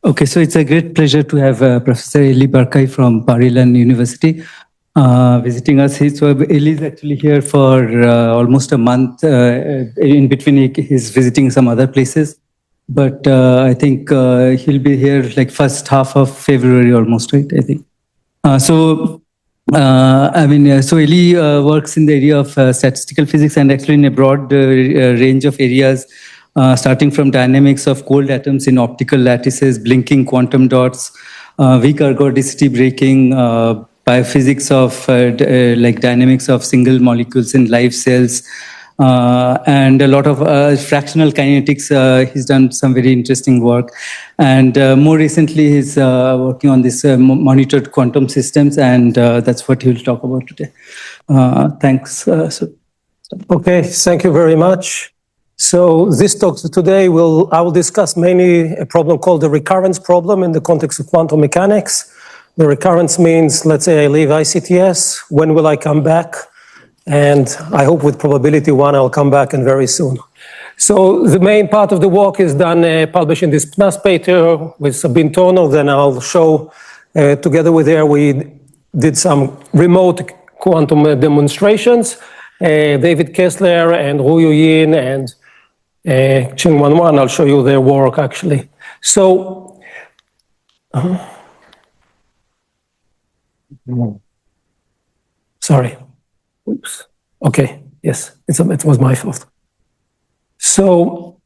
Okay, so it's a great pleasure to have Professor Eli Barkai from Ilan University visiting us. So Eli is actually here for almost a month. In between, he's visiting some other places. But I think he'll be here like first half of February almost, right? I think. So Eli works in the area of statistical physics and actually in a broad range of areas, starting from dynamics of cold atoms in optical lattices, blinking quantum dots, weak ergodicity breaking, biophysics of like dynamics of single molecules in live cells, and a lot of fractional kinetics. He's done some very interesting work. And more recently, he's working on this monitored quantum systems, and that's what he'll talk about today. Thanks. Okay, thank you very much. So this talk today I will discuss mainly a problem called the recurrence problem in the context of quantum mechanics. The recurrence means, let's say I leave ICTS, when will I come back? And I hope with probability 1, I'll come back and very soon. So the main part of the work is done, published in this PNAS paper with Sabine Turner. Then I'll show, together with her, we did some remote quantum demonstrations. David Kessler and Ruyo Yin and Ching Wan, I'll show you their work actually. So, sorry. Oops. Okay. Yes, it was my fault. So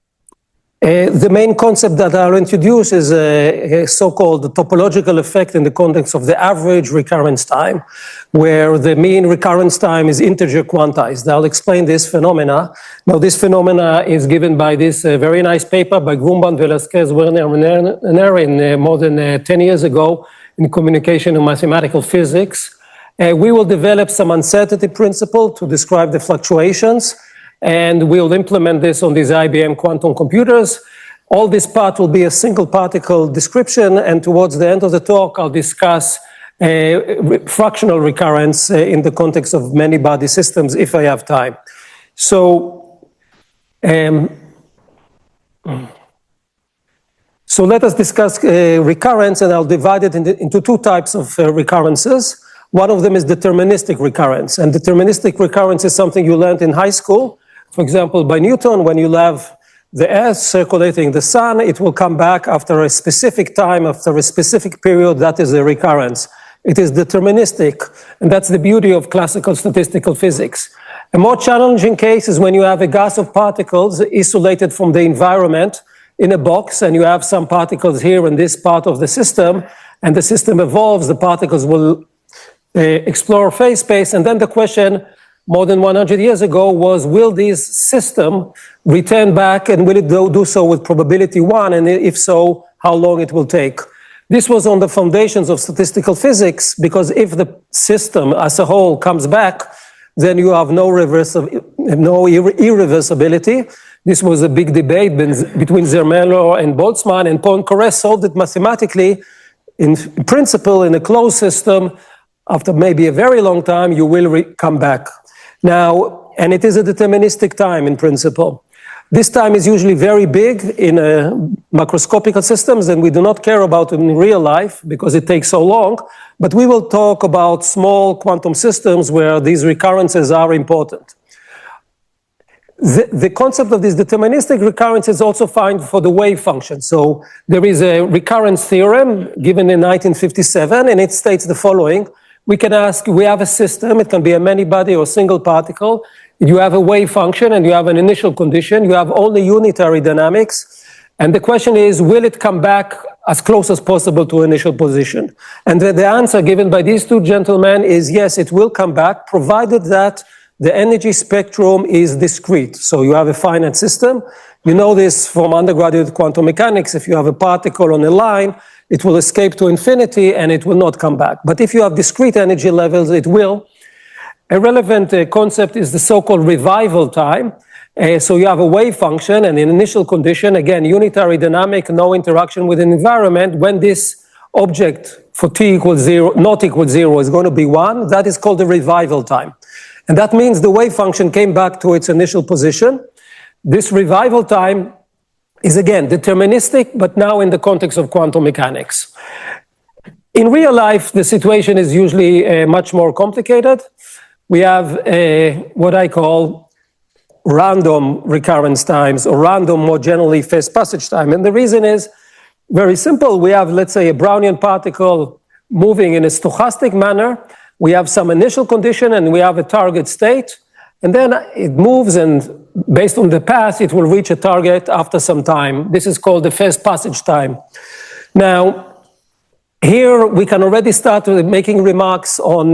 the main concept that I'll introduce is a so-called topological effect in the context of the average recurrence time, where the mean recurrence time is integer quantized. I'll explain this phenomena. Now, this phenomena is given by this very nice paper by Grumban, Velasquez, Werner, and Erin more than 10 years ago in Communication and Mathematical Physics. We will develop some uncertainty principle to describe the fluctuations, and we'll implement this on these IBM quantum computers. All this part will be a single particle description, and towards the end of the talk, I'll discuss fractional recurrence in the context of many body systems, if I have time. So let us discuss recurrence, and I'll divide it into two types of recurrences. One of them is deterministic recurrence, and deterministic recurrence is something you learned in high school. For example, by Newton, when you have the Earth circulating the sun, it will come back after a specific time, after a specific period. That is a recurrence. It is deterministic, and that's the beauty of classical statistical physics. A more challenging case is when you have a gas of particles isolated from the environment in a box, and you have some particles here in this part of the system, and the system evolves, the particles will explore phase space, and then the question more than 100 years ago was, will this system return back, and will it do so with probability 1, and if so, how long it will take? This was on the foundations of statistical physics, because if the system as a whole comes back, then you have no irreversibility. This was a big debate between Zermelo and Boltzmann, and Poincaré solved it mathematically. In principle, in a closed system, after maybe a very long time, you will come back. Now, and it is a deterministic time in principle. This time is usually very big in macroscopic systems, and we do not care about it in real life because it takes so long. But we will talk about small quantum systems where these recurrences are important. The concept of this deterministic recurrence is also found for the wave function. So there is a recurrence theorem given in 1957, and it states the following. We can ask, we have a system, it can be a many-body or single particle. You have a wave function and you have an initial condition. You have only unitary dynamics. And the question is, will it come back as close as possible to initial position? And the answer given by these two gentlemen is yes, it will come back, provided that the energy spectrum is discrete. So you have a finite system. You know this from undergraduate quantum mechanics. If you have a particle on a line, it will escape to infinity and it will not come back. But if you have discrete energy levels, it will. A relevant concept is the so-called revival time. So you have a wave function and an initial condition, again, unitary dynamic, no interaction with an environment. When this object for t equals 0, not equal 0 is going to be 1, that is called the revival time. And that means the wave function came back to its initial position. This revival time is again deterministic, but now in the context of quantum mechanics. In real life, the situation is usually much more complicated. We have what I call random recurrence times, or random, more generally, phase passage time. And the reason is very simple. We have, let's say, a Brownian particle moving in a stochastic manner. We have some initial condition and we have a target state. And then it moves, and based on the path, it will reach a target after some time. This is called the phase passage time. Now, here we can already start with making remarks on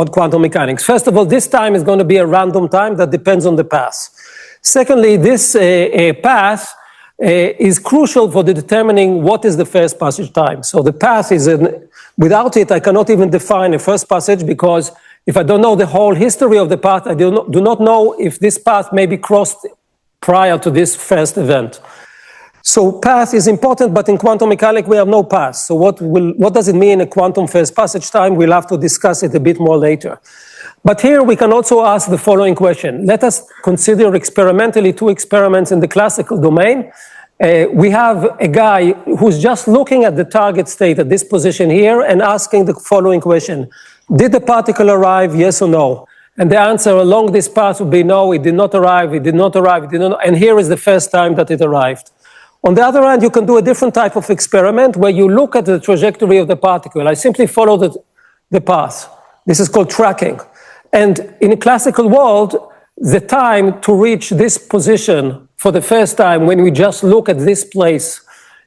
quantum mechanics. First of all, this time is going to be a random time that depends on the path. Secondly, this path is crucial for determining what is the first passage time. So the path is, without it, I cannot even define a first passage, because if I don't know the whole history of the path, I do not know if this path may be crossed prior to this first event. So path is important, but in quantum mechanics we have no path. So what does it mean a quantum first passage time? We'll have to discuss it a bit more later. But here we can also ask the following question. Let us consider experimentally two experiments in the classical domain. We have a guy who's just looking at the target state at this position here and asking the following question. Did the particle arrive, yes or no? And the answer along this path would be no, it did not arrive, it did not arrive, it did not, and here is the first time that it arrived. On the other hand, you can do a different type of experiment where you look at the trajectory of the particle. I simply follow the path. This is called tracking. And in a classical world, the time to reach this position for the first time, when we just look at this place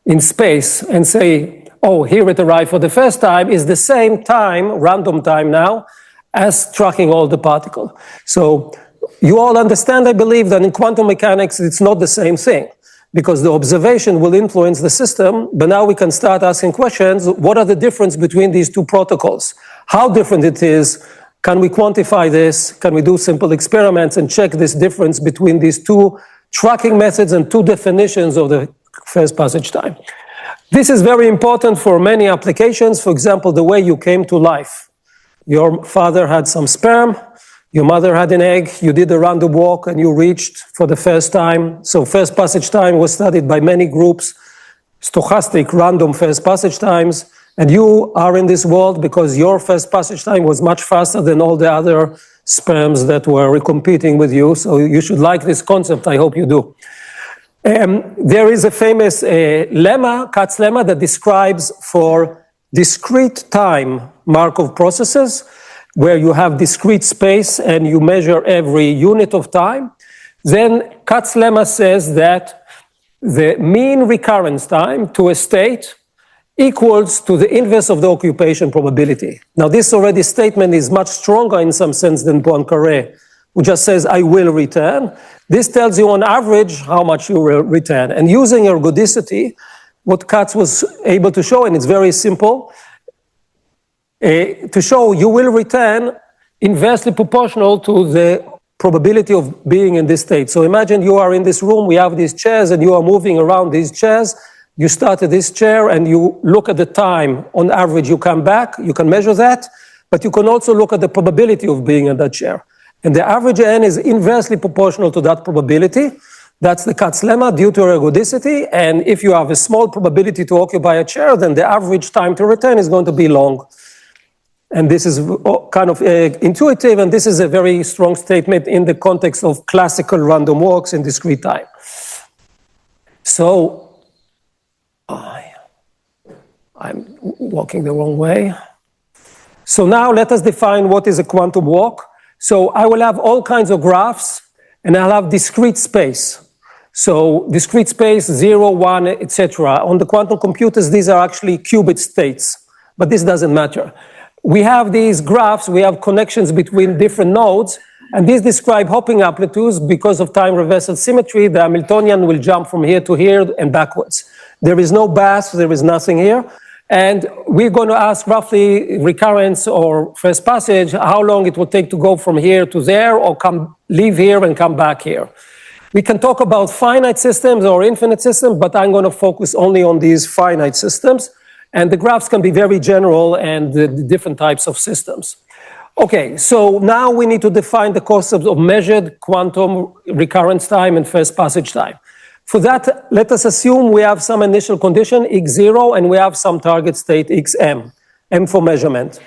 in space and say, oh, here it arrived for the first time, is the same time, random time now, as tracking all the particle. So you all understand, I believe, that in quantum mechanics, it's not the same thing, because the observation will influence the system. But now we can start asking questions. What are the difference between these two protocols? How different it is? Can we quantify this? Can we do simple experiments and check this difference between these two tracking methods and two definitions of the first passage time? This is very important for many applications. For example, the way you came to life. Your father had some sperm, your mother had an egg, you did a random walk and you reached for the first time. So first passage time was studied by many groups, stochastic random first passage times. And you are in this world because your first passage time was much faster than all the other sperms that were competing with you. So you should like this concept. I hope you do. There is a famous lemma, Katz's lemma, that describes for discrete time Markov processes, where you have discrete space and you measure every unit of time. Then Katz's lemma says that the mean recurrence time to a state equals to the inverse of the occupation probability. Now, this already statement is much stronger in some sense than Poincaré, who just says, I will return. This tells you on average how much you will return. And using ergodicity, what Katz was able to show, and it's very simple, to show you will return inversely proportional to the probability of being in this state. So imagine you are in this room, we have these chairs, and you are moving around these chairs. You start at this chair and you look at the time. On average, you come back, you can measure that, but you can also look at the probability of being in that chair. And the average n is inversely proportional to that probability. That's the Katz's lemma due to ergodicity. And if you have a small probability to occupy a chair, then the average time to return is going to be long. And this is kind of intuitive, and this is a very strong statement in the context of classical random walks in discrete time. So, I'm walking the wrong way. So now let us define what is a quantum walk. So I will have all kinds of graphs, and I'll have discrete space. So discrete space, 0, 1, etc. On the quantum computers, these are actually qubit states, but this doesn't matter. We have these graphs, we have connections between different nodes, and these describe hopping amplitudes. Because of time reversal symmetry, the Hamiltonian will jump from here to here and backwards. There is no bath, there is nothing here. And we're going to ask roughly recurrence or first passage, how long it will take to go from here to there, or leave here and come back here. We can talk about finite systems or infinite systems, but I'm going to focus only on these finite systems. And the graphs can be very general and the different types of systems. Okay, so now we need to define the concepts of measured quantum recurrence time and first passage time. For that, let us assume we have some initial condition, x0, and we have some target state, xm, m for measurement.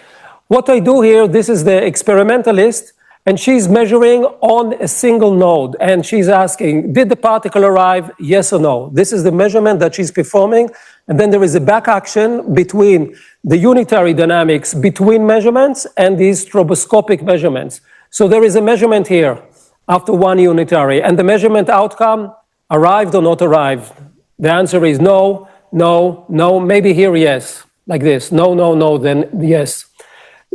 What I do here, this is the experimentalist, and she's measuring on a single node, and she's asking, did the particle arrive, yes or no? This is the measurement that she's performing, and then there is a back action between the unitary dynamics between measurements and these stroboscopic measurements. So there is a measurement here after one unitary, and the measurement outcome arrived or not arrived. The answer is no, no, no, maybe here yes, like this, no, no, no, then yes.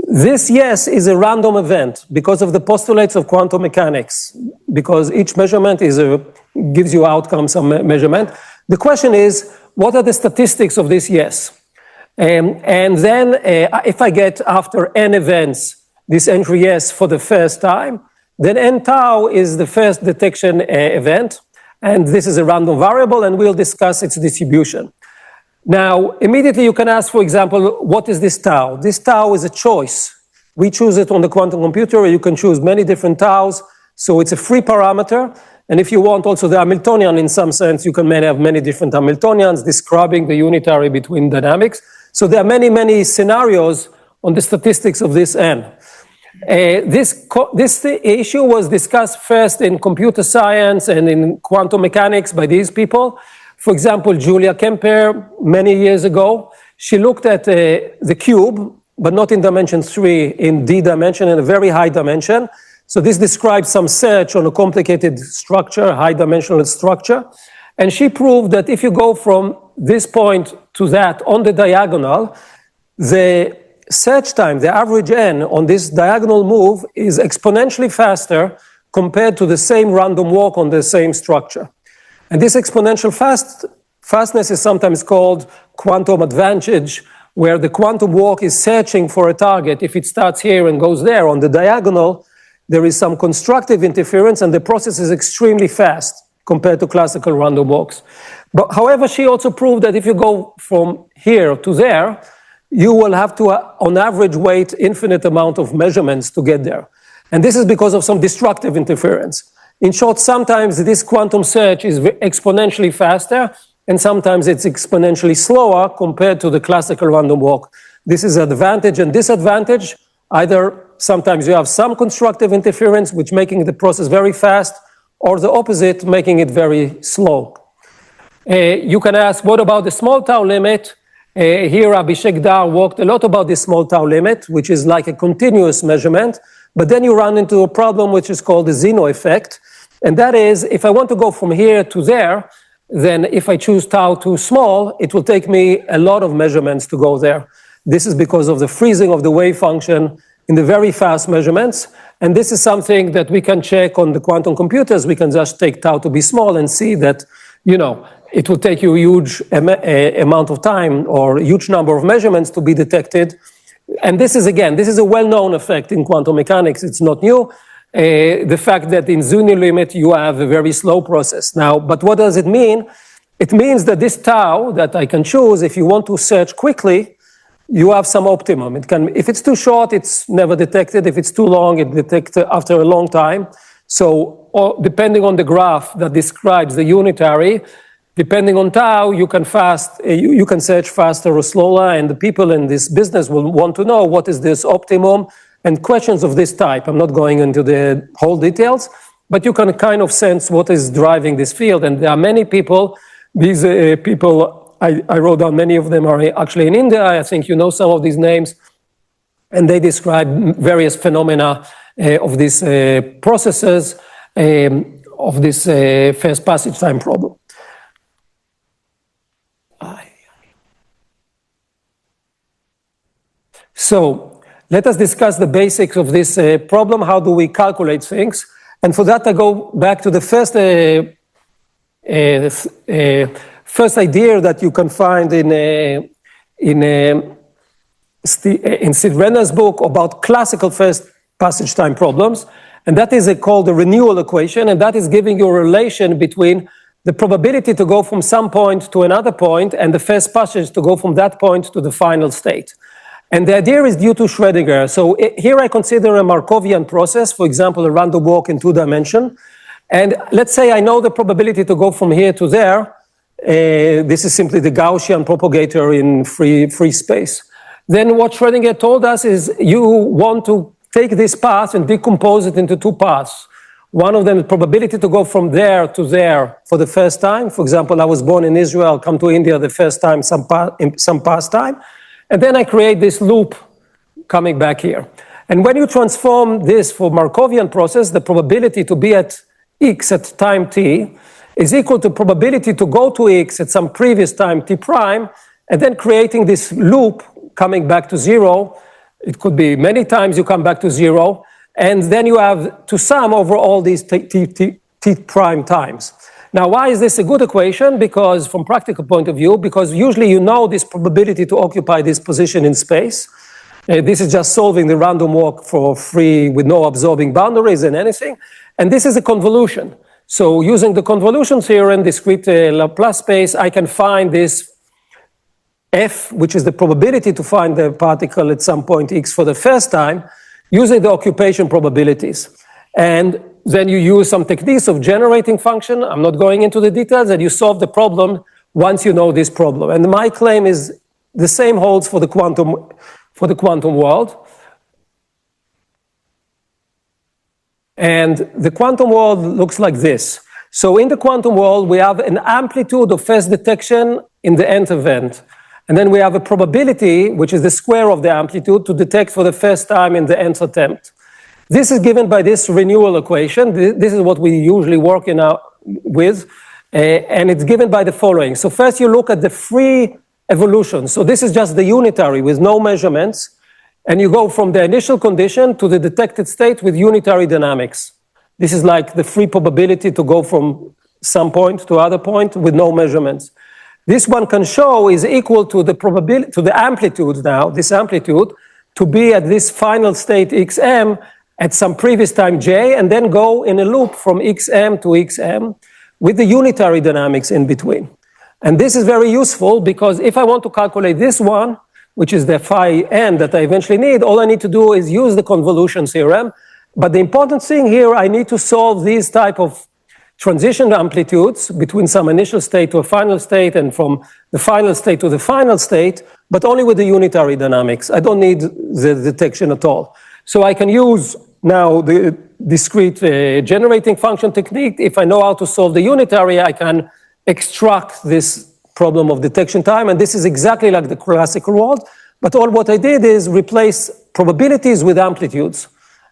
This yes is a random event because of the postulates of quantum mechanics, because each measurement gives you outcome, some measurement. The question is, what are the statistics of this yes? And then if I get after n events, this entry yes for the first time, then n tau is the first detection event. And this is a random variable, and we'll discuss its distribution. Now, immediately you can ask, for example, what is this tau? This tau is a choice. We choose it on the quantum computer. You can choose many different taus. So it's a free parameter. And if you want also the Hamiltonian in some sense, you can have many different Hamiltonians describing the unitary between dynamics. So there are many, many scenarios on the statistics of this n. This issue was discussed first in computer science and in quantum mechanics by these people. For example, Julia Kemper, many years ago, she looked at the cube, but not in dimension 3, in d dimension, in a very high dimension. So this describes some search on a complicated structure, high dimensional structure. And she proved that if you go from this point to that on the diagonal, the search time, the average n on this diagonal move is exponentially faster compared to the same random walk on the same structure. And this exponential fastness is sometimes called quantum advantage, where the quantum walk is searching for a target. If it starts here and goes there on the diagonal, there is some constructive interference and the process is extremely fast compared to classical random walks. But however, she also proved that if you go from here to there, you will have to, on average, wait infinite amount of measurements to get there. And this is because of some destructive interference. In short, sometimes this quantum search is exponentially faster, and sometimes it's exponentially slower compared to the classical random walk. This is advantage and disadvantage. Either sometimes you have some constructive interference, which making the process very fast, or the opposite, making it very slow. You can ask, what about the small tau limit? Here, Abhishek Dar walked a lot about this small tau limit, which is like a continuous measurement, but then you run into a problem which is called the Zeno effect. And that is, if I want to go from here to there, then if I choose tau too small, it will take me a lot of measurements to go there. This is because of the freezing of the wave function in the very fast measurements. And this is something that we can check on the quantum computers. We can just take tau to be small and see that, it will take you a huge amount of time or a huge number of measurements to be detected. And this is a well-known effect in quantum mechanics. It's not new. The fact that in Zeno limit, you have a very slow process. Now, but what does it mean? It means that this tau that I can choose, if you want to search quickly, you have some optimum. If it's too short, it's never detected. If it's too long, it detects after a long time. So depending on the graph that describes the unitary, depending on tau, you can search faster or slower, and the people in this business will want to know what is this optimum and questions of this type. I'm not going into the whole details, but you can kind of sense what is driving this field. And there are many people, these people, I wrote down many of them are actually in India. I think you know some of these names, and they describe various phenomena of these processes of this first passage time problem. So let us discuss the basics of this problem. How do we calculate things? And for that, I go back to the first idea that you can find in Sid Renner's book about classical first passage time problems. And that is called the renewal equation. And that is giving you a relation between the probability to go from some point to another point and the first passage to go from that point to the final state. And the idea is due to Schrödinger. So here I consider a Markovian process, for example, a random walk in 2 dimensions. And let's say I know the probability to go from here to there. This is simply the Gaussian propagator in free space. Then what Schrödinger told us is you want to take this path and decompose it into two paths. One of them is probability to go from there to there for the first time. For example, I was born in Israel, come to India the first time, some past time. And then I create this loop coming back here. And when you transform this for Markovian process, the probability to be at x at time t is equal to probability to go to x at some previous time t prime, and then creating this loop coming back to zero. It could be many times you come back to zero, and then you have to sum over all these t prime times. Now, why is this a good equation? Because from practical point of view, because usually you know this probability to occupy this position in space. This is just solving the random walk for free with no absorbing boundaries and anything. And this is a convolution. So using the convolution theorem, discrete Laplace space, I can find this f, which is the probability to find the particle at some point x for the first time, using the occupation probabilities. And then you use some techniques of generating function. I'm not going into the details, and you solve the problem once you know this problem. And my claim is the same holds for the quantum world. And the quantum world looks like this. So in the quantum world, we have an amplitude of first detection in the nth event. And then we have a probability, which is the square of the amplitude, to detect for the first time in the nth attempt. This is given by this renewal equation. This is what we usually work with. And it's given by the following. So first you look at the free evolution. So this is just the unitary with no measurements. And you go from the initial condition to the detected state with unitary dynamics. This is like the free probability to go from some point to other point with no measurements. This one can show is equal to the probability, to the amplitude now, this amplitude, to be at this final state xm at some previous time j, and then go in a loop from xm to xm with the unitary dynamics in between. And this is very useful because if I want to calculate this one, which is the phi n that I eventually need, all I need to do is use the convolution theorem. But the important thing here, I need to solve these type of transition amplitudes between some initial state to a final state and from the final state to the final state, but only with the unitary dynamics. I don't need the detection at all. So I can use now the discrete generating function technique. If I know how to solve the unitary, I can extract this problem of detection time, and this is exactly like the classical world, but all what I did is replace probabilities with amplitudes,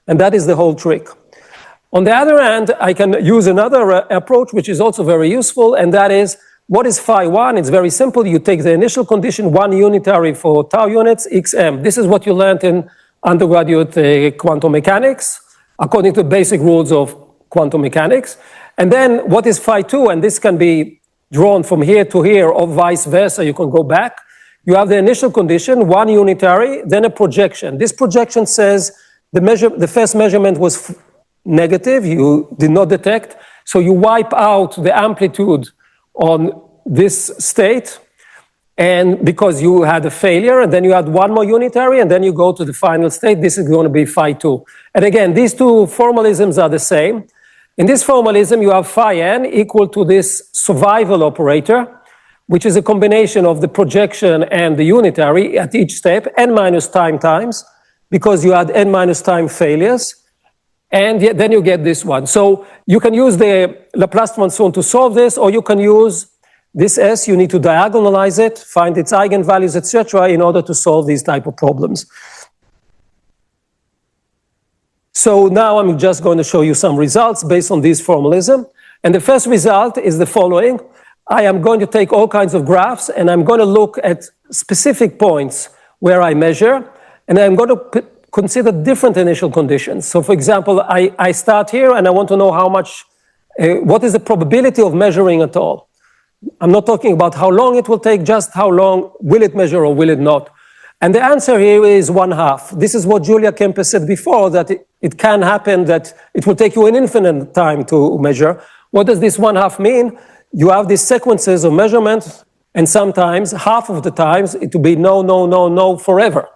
and that is the whole trick. On the other hand, I can use another approach, which is also very useful, and that is, what is phi 1? It's very simple. You take the initial condition, one unitary for tau units, xm. This is what you learned in undergraduate quantum mechanics, according to basic rules of quantum mechanics. And then what is phi 2? And this can be drawn from here to here or vice versa. You can go back. You have the initial condition, one unitary, then a projection. This projection says the first measurement was negative, you did not detect, so you wipe out the amplitude on this state, and because you had a failure, and then you had one more unitary, and then you go to the final state. This is going to be phi 2. And again, these two formalisms are the same. In this formalism, you have phi n equal to this survival operator, which is a combination of the projection and the unitary at each step, n minus time times, because you had n minus time failures. And then you get this one. So you can use the Laplace transform to solve this, or you can use this S. You need to diagonalize it, find its eigenvalues, etc., in order to solve these type of problems. So now I'm just going to show you some results based on this formalism. And the first result is the following. I am going to take all kinds of graphs, and I'm going to look at specific points where I measure, and I'm going to consider different initial conditions. So for example, I start here and I want to know how much, what is the probability of measuring at all? I'm not talking about how long it will take, just how long will it measure or will it not? And the answer here is 1/2. This is what Julia Kempe said before, that it can happen that it will take you an infinite time to measure. What does this 1/2 mean? You have these sequences of measurements, and sometimes, half of the times, it will be no, no, no, no forever.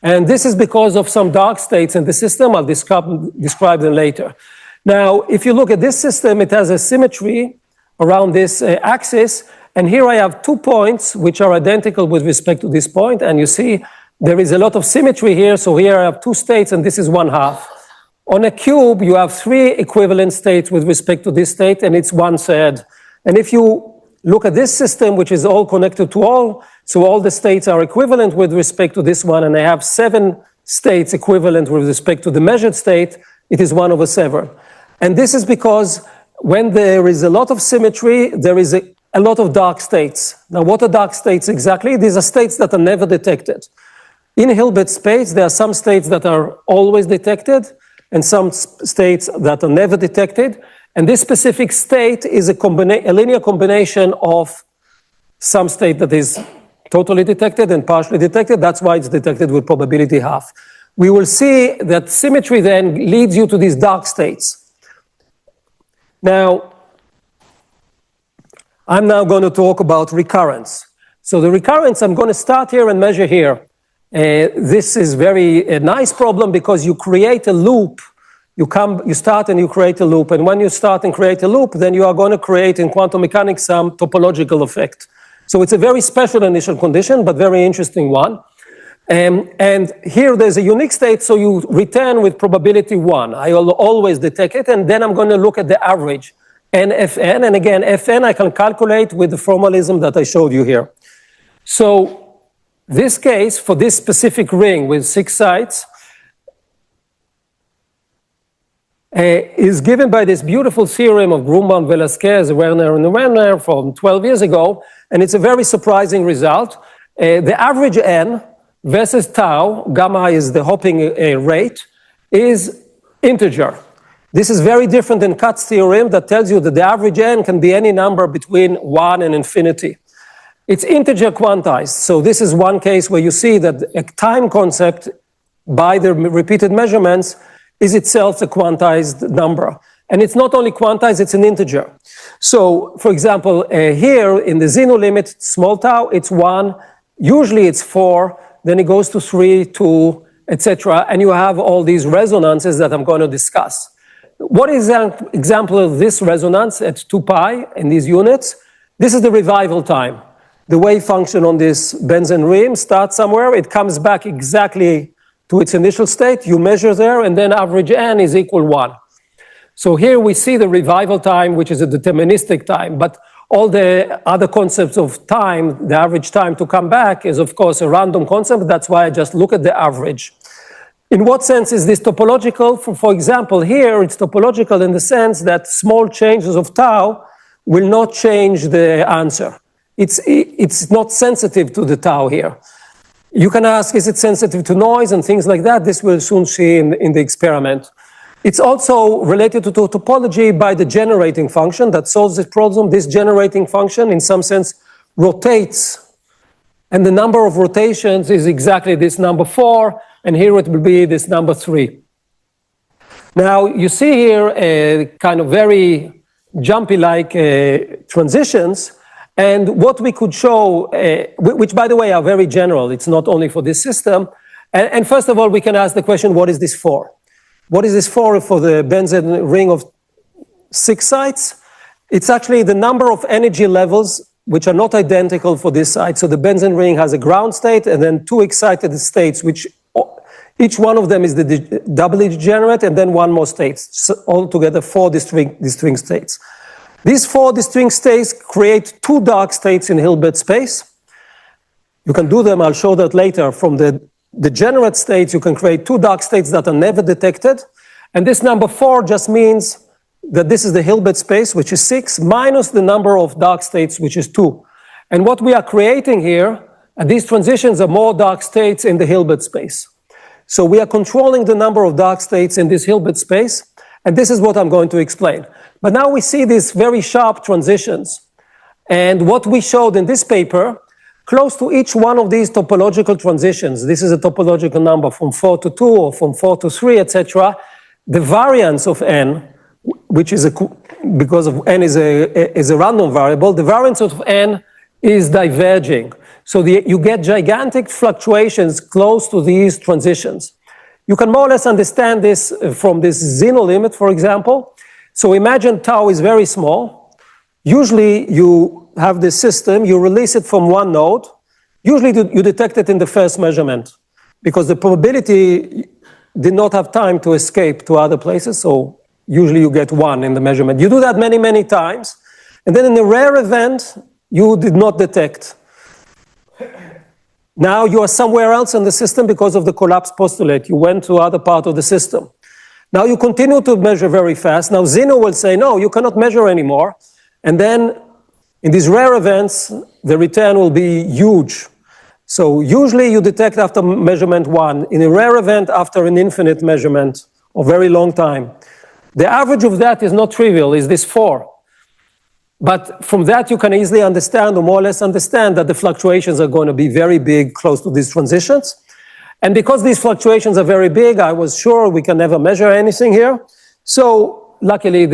And this is because of some dark states in the system. I'll describe them later. Now, if you look at this system, it has a symmetry around this axis. And here I have 2 points which are identical with respect to this point. And you see there is a lot of symmetry here. So here I have 2 states, and this is 1/2. On a cube, you have 3 equivalent states with respect to this state, and it's 1/3. And if you look at this system, which is all connected to all, so all the states are equivalent with respect to this one, and I have 7 states equivalent with respect to the measured state, it is 1/7. And this is because when there is a lot of symmetry, there is a lot of dark states. Now, what are dark states exactly? These are states that are never detected. In Hilbert space, there are some states that are always detected and some states that are never detected. And this specific state is a linear combination of some state that is totally detected and partially detected. That's why it's detected with probability half. We will see that symmetry then leads you to these dark states. Now, I'm now going to talk about recurrence. So the recurrence, I'm going to start here and measure here. This is a nice problem because you create a loop. You start and you create a loop. And when you start and create a loop, then you are going to create in quantum mechanics some topological effect. So it's a very special initial condition, but very interesting one. And here there's a unique state, so you return with probability 1. I will always detect it, and then I'm going to look at the average, NFN. And again, Fn I can calculate with the formalism that I showed you here. So this case, for this specific ring with 6 sides, is given by this beautiful theorem of Grumbaum, Velasquez, Werner, and Werner from 12 years ago, and it's a very surprising result. The average n versus tau, gamma is the hopping rate, is integer. This is very different than Katz's theorem that tells you that the average n can be any number between 1 and infinity. It's integer quantized. So this is one case where you see that a time concept by the repeated measurements is itself a quantized number. And it's not only quantized, it's an integer. So, for example, here in the Zeno limit, small tau, it's 1. Usually it's 4. Then it goes to 3, 2, etc. And you have all these resonances that I'm going to discuss. What is an example of this resonance at 2 pi in these units? This is the revival time. The wave function on this Benson rim starts somewhere. It comes back exactly to its initial state. You measure there, and then average n is equal 1. So here we see the revival time, which is a deterministic time. But all the other concepts of time, the average time to come back, is of course a random concept. That's why I just look at the average. In what sense is this topological? For example, here it's topological in the sense that small changes of tau will not change the answer. It's not sensitive to the tau here. You can ask, is it sensitive to noise and things like that? This we'll soon see in the experiment. It's also related to topology by the generating function that solves this problem. This generating function, in some sense, rotates. And the number of rotations is exactly this number 4. And here it will be this number 3. Now, you see here a kind of very jumpy-like transitions. And what we could show, which by the way are very general, it's not only for this system. And first of all, we can ask the question, what is this for? What is this for the Benson ring of 6 sides? It's actually the number of energy levels which are not identical for this side. So the Benson ring has a ground state and then 2 excited states, which each one of them is the doubly degenerate, and then 1 more state. So altogether 4 distinct states. These 4 distinct states create 2 dark states in Hilbert space. You can do them, I'll show that later. From the degenerate states, you can create 2 dark states that are never detected. And this number 4 just means that this is the Hilbert space, which is 6, minus the number of dark states, which is 2. And what we are creating here, and these transitions are more dark states in the Hilbert space. So we are controlling the number of dark states in this Hilbert space, and this is what I'm going to explain. But now we see these very sharp transitions. And what we showed in this paper, close to each one of these topological transitions, this is a topological number from 4 to 2 or from 4 to 3, etc., the variance of n, which is because of n is a random variable, the variance of n is diverging. So you get gigantic fluctuations close to these transitions. You can more or less understand this from this Zeno limit, for example. So imagine tau is very small. Usually you have this system, you release it from one node. Usually you detect it in the first measurement because the probability did not have time to escape to other places. So usually you get 1 in the measurement. You do that many, many times. And then in a rare event, you did not detect. Now you are somewhere else in the system because of the collapse postulate. You went to other part of the system. Now you continue to measure very fast. Now Zeno will say, no, you cannot measure anymore. And then in these rare events, the return will be huge. So usually you detect after measurement 1. In a rare event, after an infinite measurement of very long time. The average of that is not trivial, is this 4. But from that you can easily understand, or more or less understand, that the fluctuations are going to be very big close to these transitions. And because these fluctuations are very big, I was sure we can never measure anything here. So luckily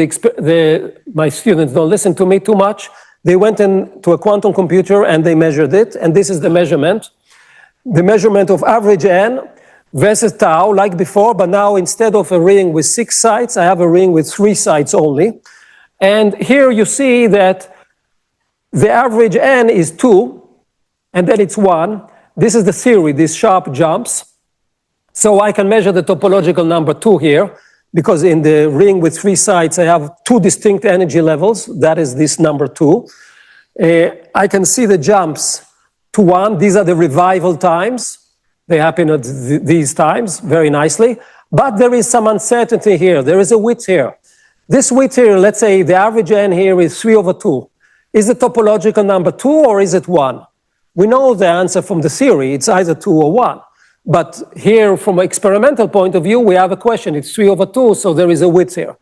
my students don't listen to me too much. They went into a quantum computer and they measured it. And this is the measurement. The measurement of average n versus tau, like before, but now instead of a ring with 6 sides, I have a ring with 3 sides only. And here you see that the average n is 2, and then it's 1. This is the theory, these sharp jumps. So I can measure the topological number 2 here, because in the ring with 3 sides, I have 2 distinct energy levels. That is this number 2. I can see the jumps to 1. These are the revival times. They happen at these times very nicely. But there is some uncertainty here. There is a width here. This width here, let's say the average n here is 3/2. Is the topological number 2 or is it 1? We know the answer from the theory. It's either 2 or 1. But here, from an experimental point of view, we have a question. It's 3/2, so there is a width here.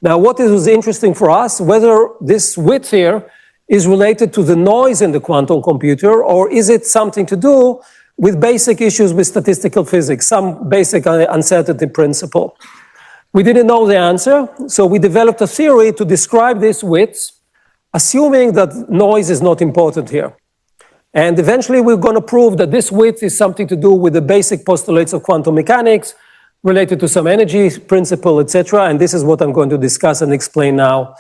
Now, what is interesting for us, whether this width here is related to the noise in the quantum computer, or is it something to do with basic issues with statistical physics, some basic uncertainty principle. We didn't know the answer, so we developed a theory to describe these widths, assuming that noise is not important here. And eventually we're going to prove that this width is something to do with the basic postulates of quantum mechanics, related to some energy principle, etc. And this is what I'm going to discuss and explain now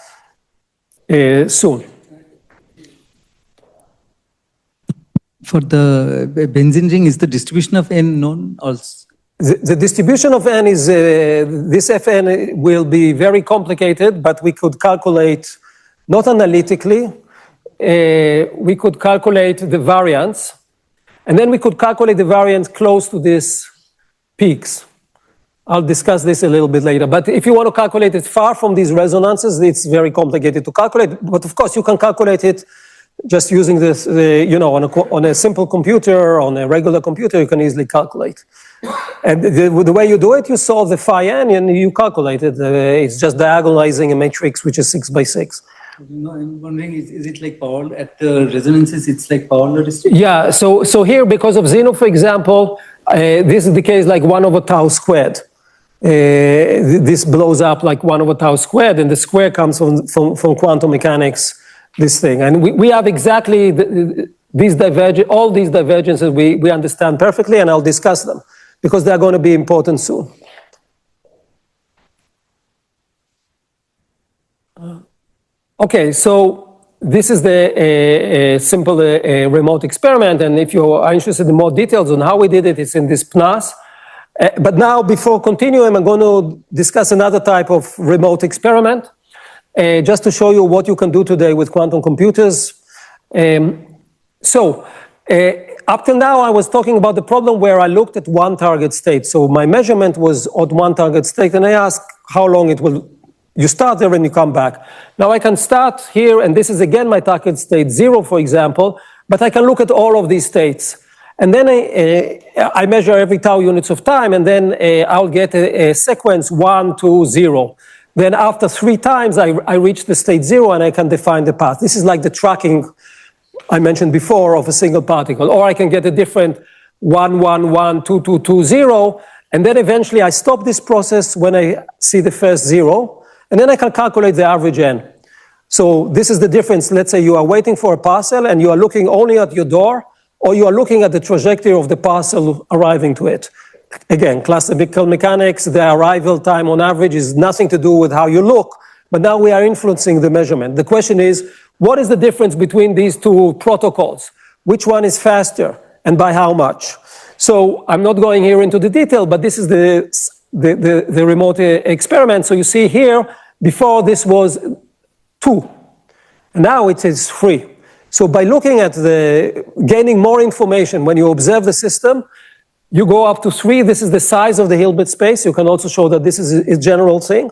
soon. For the benzene ring, is the distribution of n known also? The distribution of n is, this Fn will be very complicated, but we could calculate, not analytically, we could calculate the variance, and then we could calculate the variance close to these peaks. I'll discuss this a little bit later, but if you want to calculate it far from these resonances, it's very complicated to calculate, but of course you can calculate it just using this, on a simple computer, on a regular computer, you can easily calculate. And the way you do it, you solve the phi n and you calculate it. It's just diagonalizing a matrix which is 6 by 6. I'm wondering, is it like power at the resonances? It's like power distribution? Yeah. So here, because of Zeno, for example, this is the case like 1/tau squared. This blows up like 1/tau squared, and the square comes from quantum mechanics. This thing, and we have exactly all these divergences we understand perfectly, and I'll discuss them because they're going to be important soon. Okay, so this is the simple remote experiment, and if you are interested in more details on how we did it, it's in this PNAS. But now, before continuing, I'm going to discuss another type of remote experiment. Just to show you what you can do today with quantum computers. Up till now, I was talking about the problem where I looked at one target state. So my measurement was at one target state, and I asked how long it will. You start there and you come back. Now I can start here, and this is again my target state 0, for example, but I can look at all of these states. And then I measure every tau units of time, and then I'll get a sequence 1, 2, 0. Then after 3 times, I reach the state 0 and I can define the path. This is like the tracking I mentioned before of a single particle. Or I can get a different 1, 1, 1, 2, 2, 2, 0. And then eventually I stop this process when I see the first 0. And then I can calculate the average n. So this is the difference. Let's say you are waiting for a parcel and you are looking only at your door, or you are looking at the trajectory of the parcel arriving to it. again, classical mechanics, the arrival time on average is nothing to do with how you look, but now we are influencing the measurement. The question is, what is the difference between these two protocols? Which one is faster and by how much? So I'm not going here into the detail, but this is the remote experiment. So you see here, before this was 2, and now it is 3. So by looking at gaining more information, when you observe the system, you go up to 3. This is the size of the Hilbert space. You can also show that this is a general thing.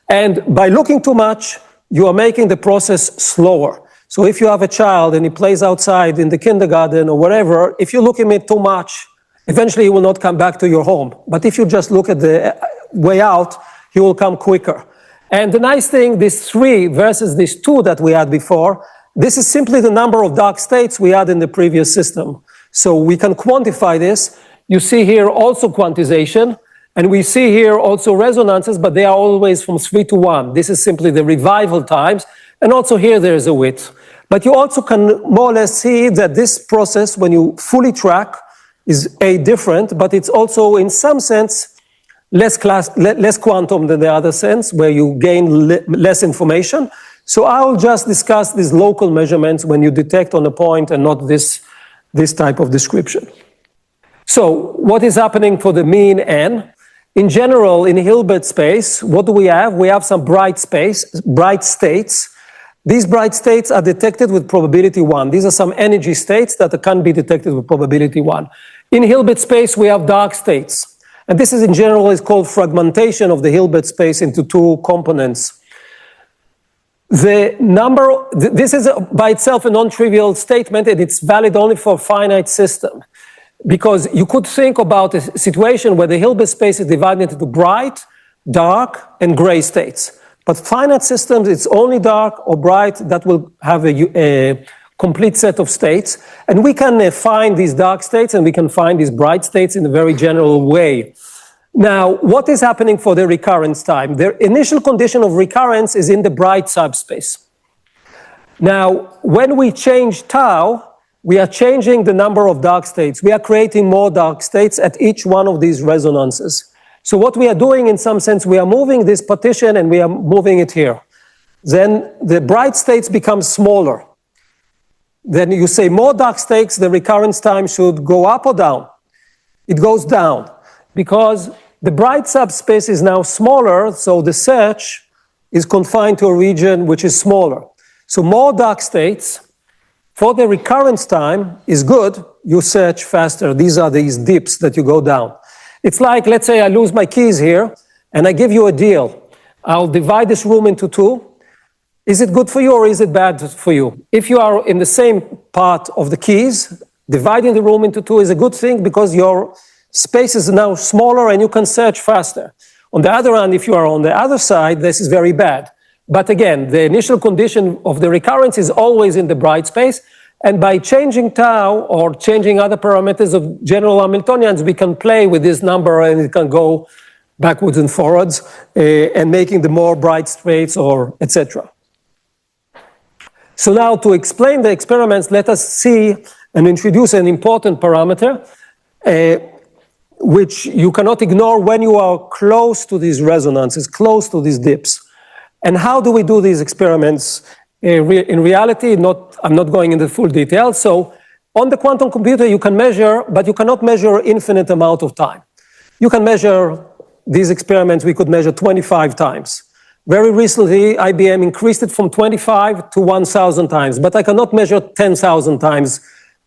And by looking too much, you are making the process slower. So if you have a child and he plays outside in the kindergarten or wherever, if you look at him too much, eventually he will not come back to your home. But if you just look at the way out, he will come quicker. And the nice thing, this 3 versus this 2 that we had before, this is simply the number of dark states we had in the previous system. So we can quantify this. You see here also quantization, and we see here also resonances, but they are always from 3 to 1. This is simply the revival times, and also here there is a width. But you also can more or less see that this process, when you fully track, is different, but it's also in some sense less quantum than the other sense, where you gain less information. So I'll just discuss these local measurements when you detect on a point and not this type of description. So what is happening for the mean n? In general, in Hilbert space, what do we have? We have some bright states. These bright states are detected with probability 1. These are some energy states that can be detected with probability 1. In Hilbert space, we have dark states. And this is in general is called fragmentation of the Hilbert space into 2 components. This is by itself a non-trivial statement, and it's valid only for a finite system. Because you could think about a situation where the Hilbert space is divided into bright, dark, and gray states. But finite systems, it's only dark or bright that will have a complete set of states. And we can find these dark states and we can find these bright states in a very general way. Now, what is happening for the recurrence time? The initial condition of recurrence is in the bright subspace. Now, when we change tau, we are changing the number of dark states. We are creating more dark states at each one of these resonances. So what we are doing in some sense, we are moving this partition and we are moving it here. Then the bright states become smaller. Then you say more dark states, the recurrence time should go up or down? It goes down because the bright subspace is now smaller, so the search is confined to a region which is smaller. So more dark states for the recurrence time is good, you search faster. These are these dips that you go down. It's like, let's say I lose my keys here, and I give you a deal. I'll divide this room into 2. Is it good for you or is it bad for you? If you are in the same part of the keys, dividing the room into 2 is a good thing because your space is now smaller and you can search faster. On the other hand, if you are on the other side, this is very bad. But again, the initial condition of the recurrence is always in the bright space. And by changing tau or changing other parameters of general Hamiltonians, we can play with this number and it can go backwards and forwards and making the more bright states or etc. So now to explain the experiments, let us see and introduce an important parameter which you cannot ignore when you are close to these resonances, close to these dips. And how do we do these experiments? In reality, I'm not going into full detail. So on the quantum computer, you can measure, but you cannot measure infinite amount of time. You can measure these experiments, we could measure 25 times. Very recently, IBM increased it from 25 to 1,000 times, but I cannot measure 10,000 times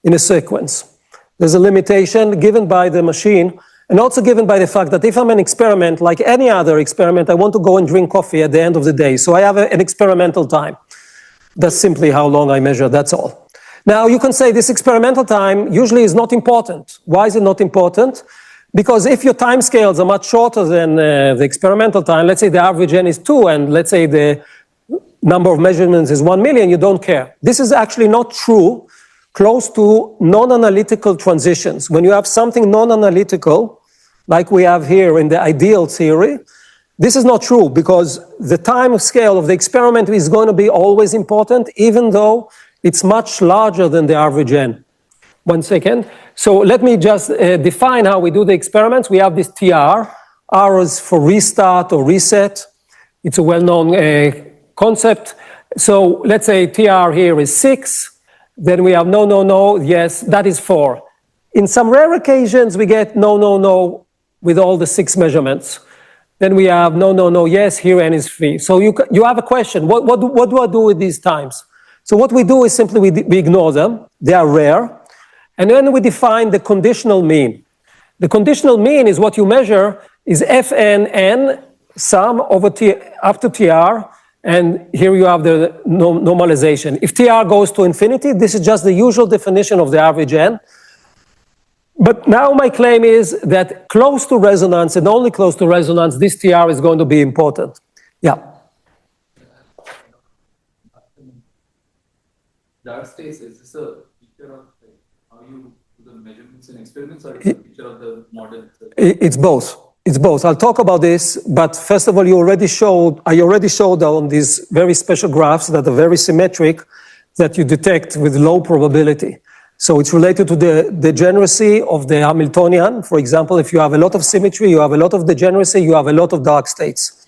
in a sequence. There's a limitation given by the machine, and also given by the fact that if I'm an experiment, like any other experiment, I want to go and drink coffee at the end of the day. So I have an experimental time. That's simply how long I measure, that's all. Now you can say this experimental time usually is not important. Why is it not important? Because if your time scales are much shorter than the experimental time, let's say the average n is 2, and let's say the number of measurements is 1 million, you don't care. This is actually not true close to non-analytical transitions. When you have something non-analytical, like we have here in the ideal theory, this is not true because the time scale of the experiment is going to be always important, even though it's much larger than the average n. 1 second. So let me just define how we do the experiments. We have this TR. R is for restart or reset. It's a well-known concept. So let's say TR here is 6. Then we have no, no, no, yes, that is 4. In some rare occasions, we get no, no, no with all the 6 measurements. Then we have no, no, no, yes, here n is 3. So you have a question, what do I do with these times? So what we do is simply we ignore them. They are rare. And then we define the conditional mean. The conditional mean is what you measure is fn sum over t up to tr, and here you have the normalization. If tr goes to infinity, this is just the usual definition of the average n. But now my claim is that close to resonance and only close to resonance, this tr is going to be important. Yeah. Dark states, is this a feature of how you do the measurements in experiments, or is it a feature of the model? It's both. It's both. I'll talk about this, but first of all, I already showed on these very special graphs that are very symmetric that you detect with low probability. So it's related to the degeneracy of the Hamiltonian. For example, if you have a lot of symmetry, you have a lot of degeneracy, you have a lot of dark states.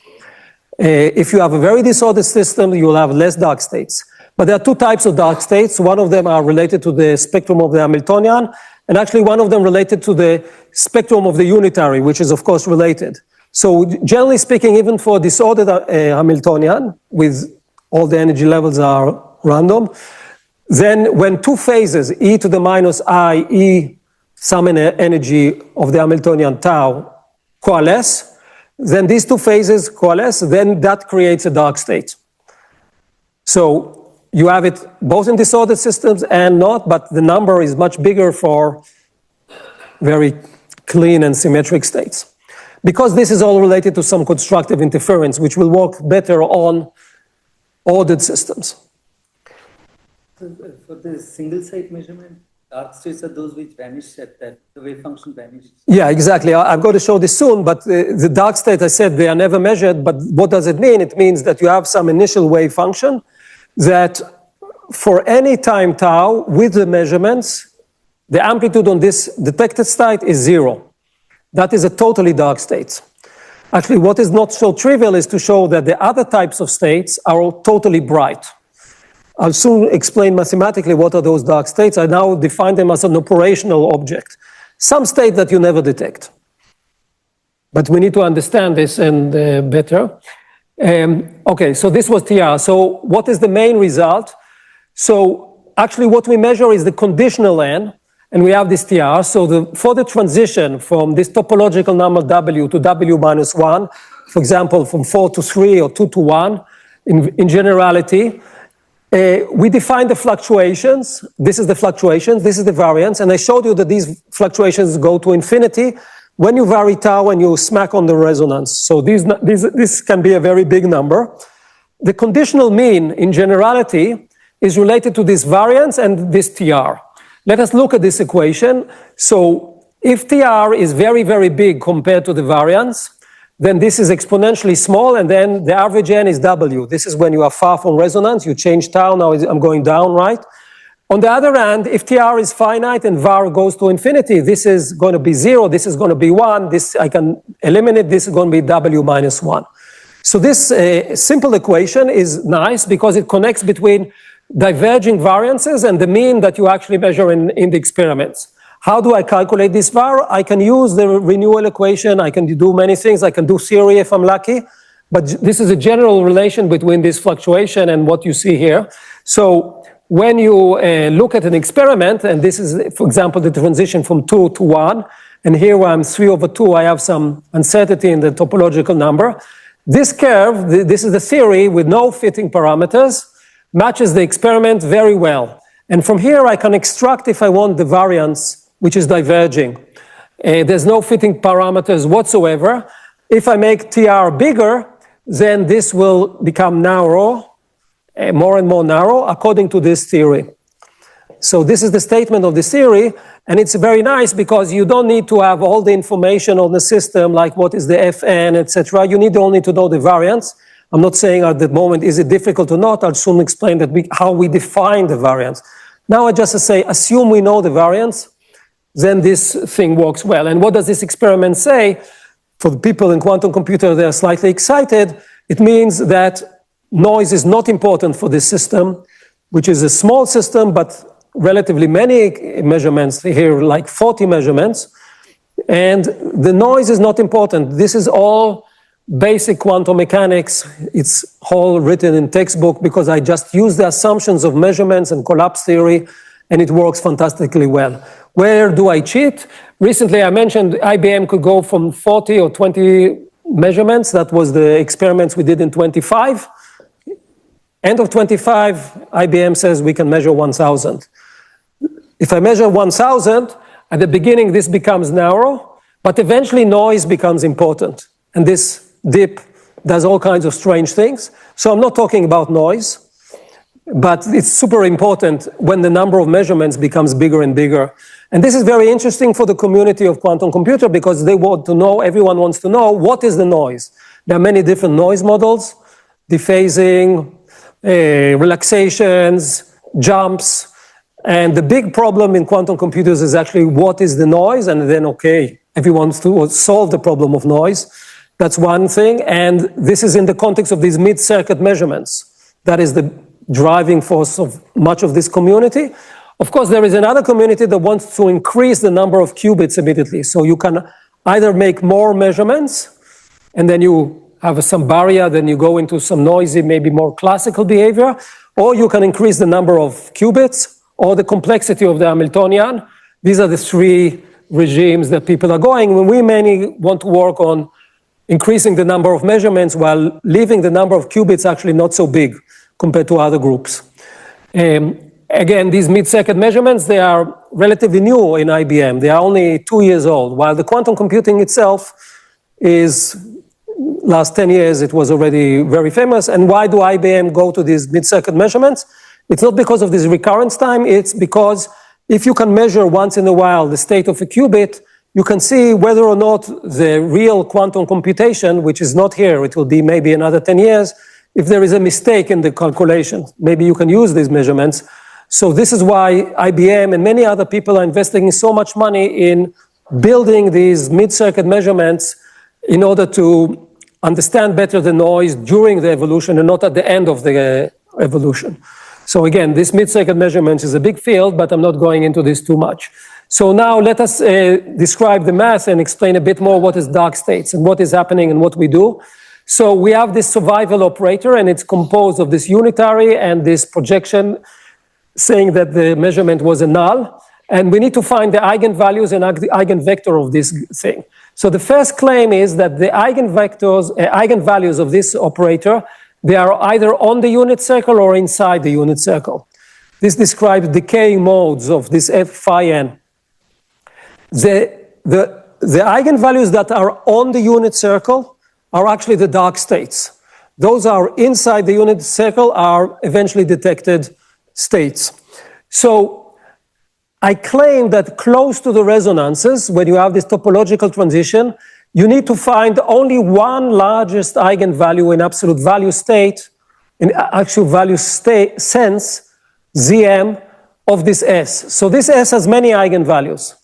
If you have a very disordered system, you will have less dark states. But there are 2 types of dark states. One of them are related to the spectrum of the Hamiltonian, and actually one of them related to the spectrum of the unitary, which is of course related. So generally speaking, even for disordered Hamiltonian, with all the energy levels are random, then when 2 phases, e to the minus I, e sum energy of the Hamiltonian tau coalesce, then these 2 phases coalesce, then that creates a dark state. So you have it both in disordered systems and not, but the number is much bigger for very clean and symmetric states. Because this is all related to some constructive interference, which will work better on ordered systems. For the single site measurement, dark states are those which vanish at that, the wave function vanishes. Yeah, exactly. I'm going to show this soon, but the dark state, I said, they are never measured, but what does it mean? It means that you have some initial wave function that for any time tau with the measurements, the amplitude on this detected state is 0. That is a totally dark state. Actually, what is not so trivial is to show that the other types of states are totally bright. I'll soon explain mathematically what are those dark states. I now define them as an operational object. Some state that you never detect. But we need to understand this and better. Okay, so this was TR. So what is the main result? So actually what we measure is the conditional n, and we have this TR. So for the transition from this topological number W to W minus 1, for example, from 4 to 3 or 2 to 1, in generality, we define the fluctuations. This is the fluctuations, this is the variance, and I showed you that these fluctuations go to infinity when you vary tau and you smack on the resonance. So this can be a very big number. The conditional mean in generality is related to this variance and this TR. Let us look at this equation. So if TR is very, very big compared to the variance, then this is exponentially small, and then the average n is W. This is when you are far from resonance. You change tau, now I'm going down, right? On the other hand, if TR is finite and var goes to infinity, this is going to be 0, this is going to be 1, this I can eliminate, this is going to be W minus 1. So this simple equation is nice because it connects between diverging variances and the mean that you actually measure in the experiments. How do I calculate this var? I can use the renewal equation, I can do many things, I can do theory if I'm lucky, but this is a general relation between this fluctuation and what you see here. So when you look at an experiment, and this is, for example, the transition from 2 to 1, and here where I'm 3 over 2, I have some uncertainty in the topological number. This curve, this is the theory with no fitting parameters, matches the experiment very well. And from here I can extract, if I want, the variance which is diverging. There's no fitting parameters whatsoever. If I make TR bigger, then this will become narrow, more and more narrow, according to this theory. So this is the statement of the theory, and it's very nice because you don't need to have all the information on the system, like what is the Fn, etc. You need only to know the variance. I'm not saying at the moment is it difficult or not. I'll soon explain that how we define the variance. Now I just say, assume we know the variance, then this thing works well. And what does this experiment say? For the people in quantum computer, they are slightly excited. It means that noise is not important for this system, which is a small system, but relatively many measurements here, like 40 measurements. And the noise is not important. This is all basic quantum mechanics. It's all written in textbook because I just use the assumptions of measurements and collapse theory, and it works fantastically well. Where do I cheat? Recently I mentioned IBM could go from 40 or 20 measurements. That was the experiments we did in 25. End of 25, IBM says we can measure 1,000. If I measure 1,000, at the beginning this becomes narrow, but eventually noise becomes important. And this dip does all kinds of strange things. So I'm not talking about noise, but it's super important when the number of measurements becomes bigger and bigger. And this is very interesting for the community of quantum computer because they want to know, everyone wants to know, what is the noise? There are many different noise models, dephasing, relaxations, jumps. And the big problem in quantum computers is actually what is the noise? And then, okay, everyone wants to solve the problem of noise. That's one thing. And this is in the context of these mid-circuit measurements. That is the driving force of much of this community. Of course, there is another community that wants to increase the number of qubits immediately. So you can either make more measurements, and then you have some barrier, then you go into some noisy, maybe more classical behavior, or you can increase the number of qubits or the complexity of the Hamiltonian. These are the three regimes that people are going. When we mainly want to work on increasing the number of measurements while leaving the number of qubits actually not so big compared to other groups. Again, these mid-circuit measurements, they are relatively new in IBM. They are only 2 years old, while the quantum computing itself is, last 10 years, it was already very famous. And why do IBM go to these mid-circuit measurements? It's not because of this recurrence time, it's because if you can measure once in a while the state of a qubit, you can see whether or not the real quantum computation, which is not here, it will be maybe another 10 years, if there is a mistake in the calculation. Maybe you can use these measurements. So this is why IBM and many other people are investing so much money in building these mid-circuit measurements in order to understand better the noise during the evolution and not at the end of the evolution. So again, this mid-circuit measurement is a big field, but I'm not going into this too much. So now let us describe the math and explain a bit more what is dark states and what is happening and what we do. So we have this survival operator, and it's composed of this unitary and this projection saying that the measurement was a null. And we need to find the eigenvalues and eigenvector of this thing. So the first claim is that the eigenvalues of this operator, they are either on the unit circle or inside the unit circle. This describes decaying modes of this f phi n. The eigenvalues that are on the unit circle are actually the dark states. Those are inside the unit circle are eventually detected states. So I claim that close to the resonances, when you have this topological transition, you need to find only one largest eigenvalue in absolute value state, in actual value state sense, Zm of this S. So this S has many eigenvalues.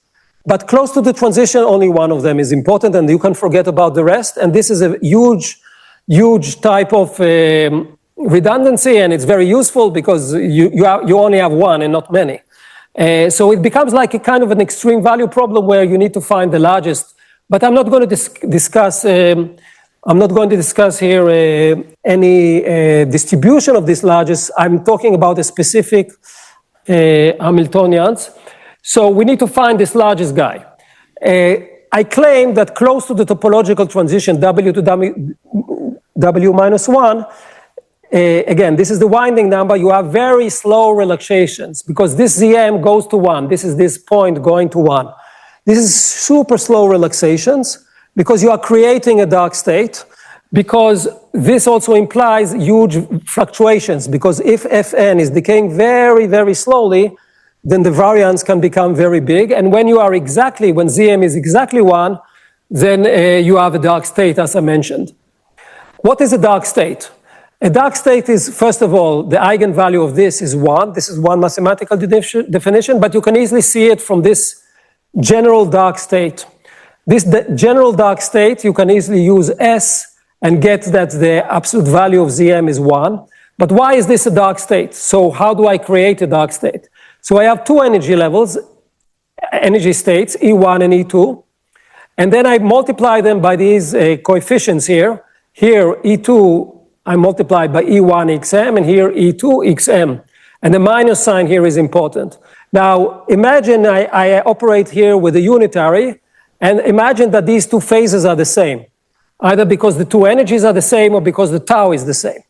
But close to the transition, only one of them is important, and you can forget about the rest. And this is a huge type of redundancy, and it's very useful because you only have one and not many. So it becomes like a kind of an extreme value problem where you need to find the largest. But I'm not going to discuss. I'm not going to discuss here any distribution of this largest. I'm talking about a specific Hamiltonians. So we need to find this largest guy. I claim that close to the topological transition W to W minus 1, again, this is the winding number, you have very slow relaxations because this Zm goes to 1. This is this point going to 1. This is super slow relaxations because you are creating a dark state, because this also implies huge fluctuations, because if Fn is decaying very, very slowly, then the variance can become very big. And when you are exactly, when Zm is exactly 1, then you have a dark state, as I mentioned. What is a dark state? A dark state is, first of all, the eigenvalue of this is 1. This is one mathematical definition, but you can easily see it from this general dark state. This general dark state, you can easily use S and get that the absolute value of Zm is 1. But why is this a dark state? So how do I create a dark state? So I have two energy levels, energy states, E1 and E2. And then I multiply them by these coefficients here. Here, E2, I multiply by E1 xm, and here E2 xm. And the minus sign here is important. Now, imagine I operate here with a unitary, and imagine that these two phases are the same, either because the two energies are the same or because the tau is the same.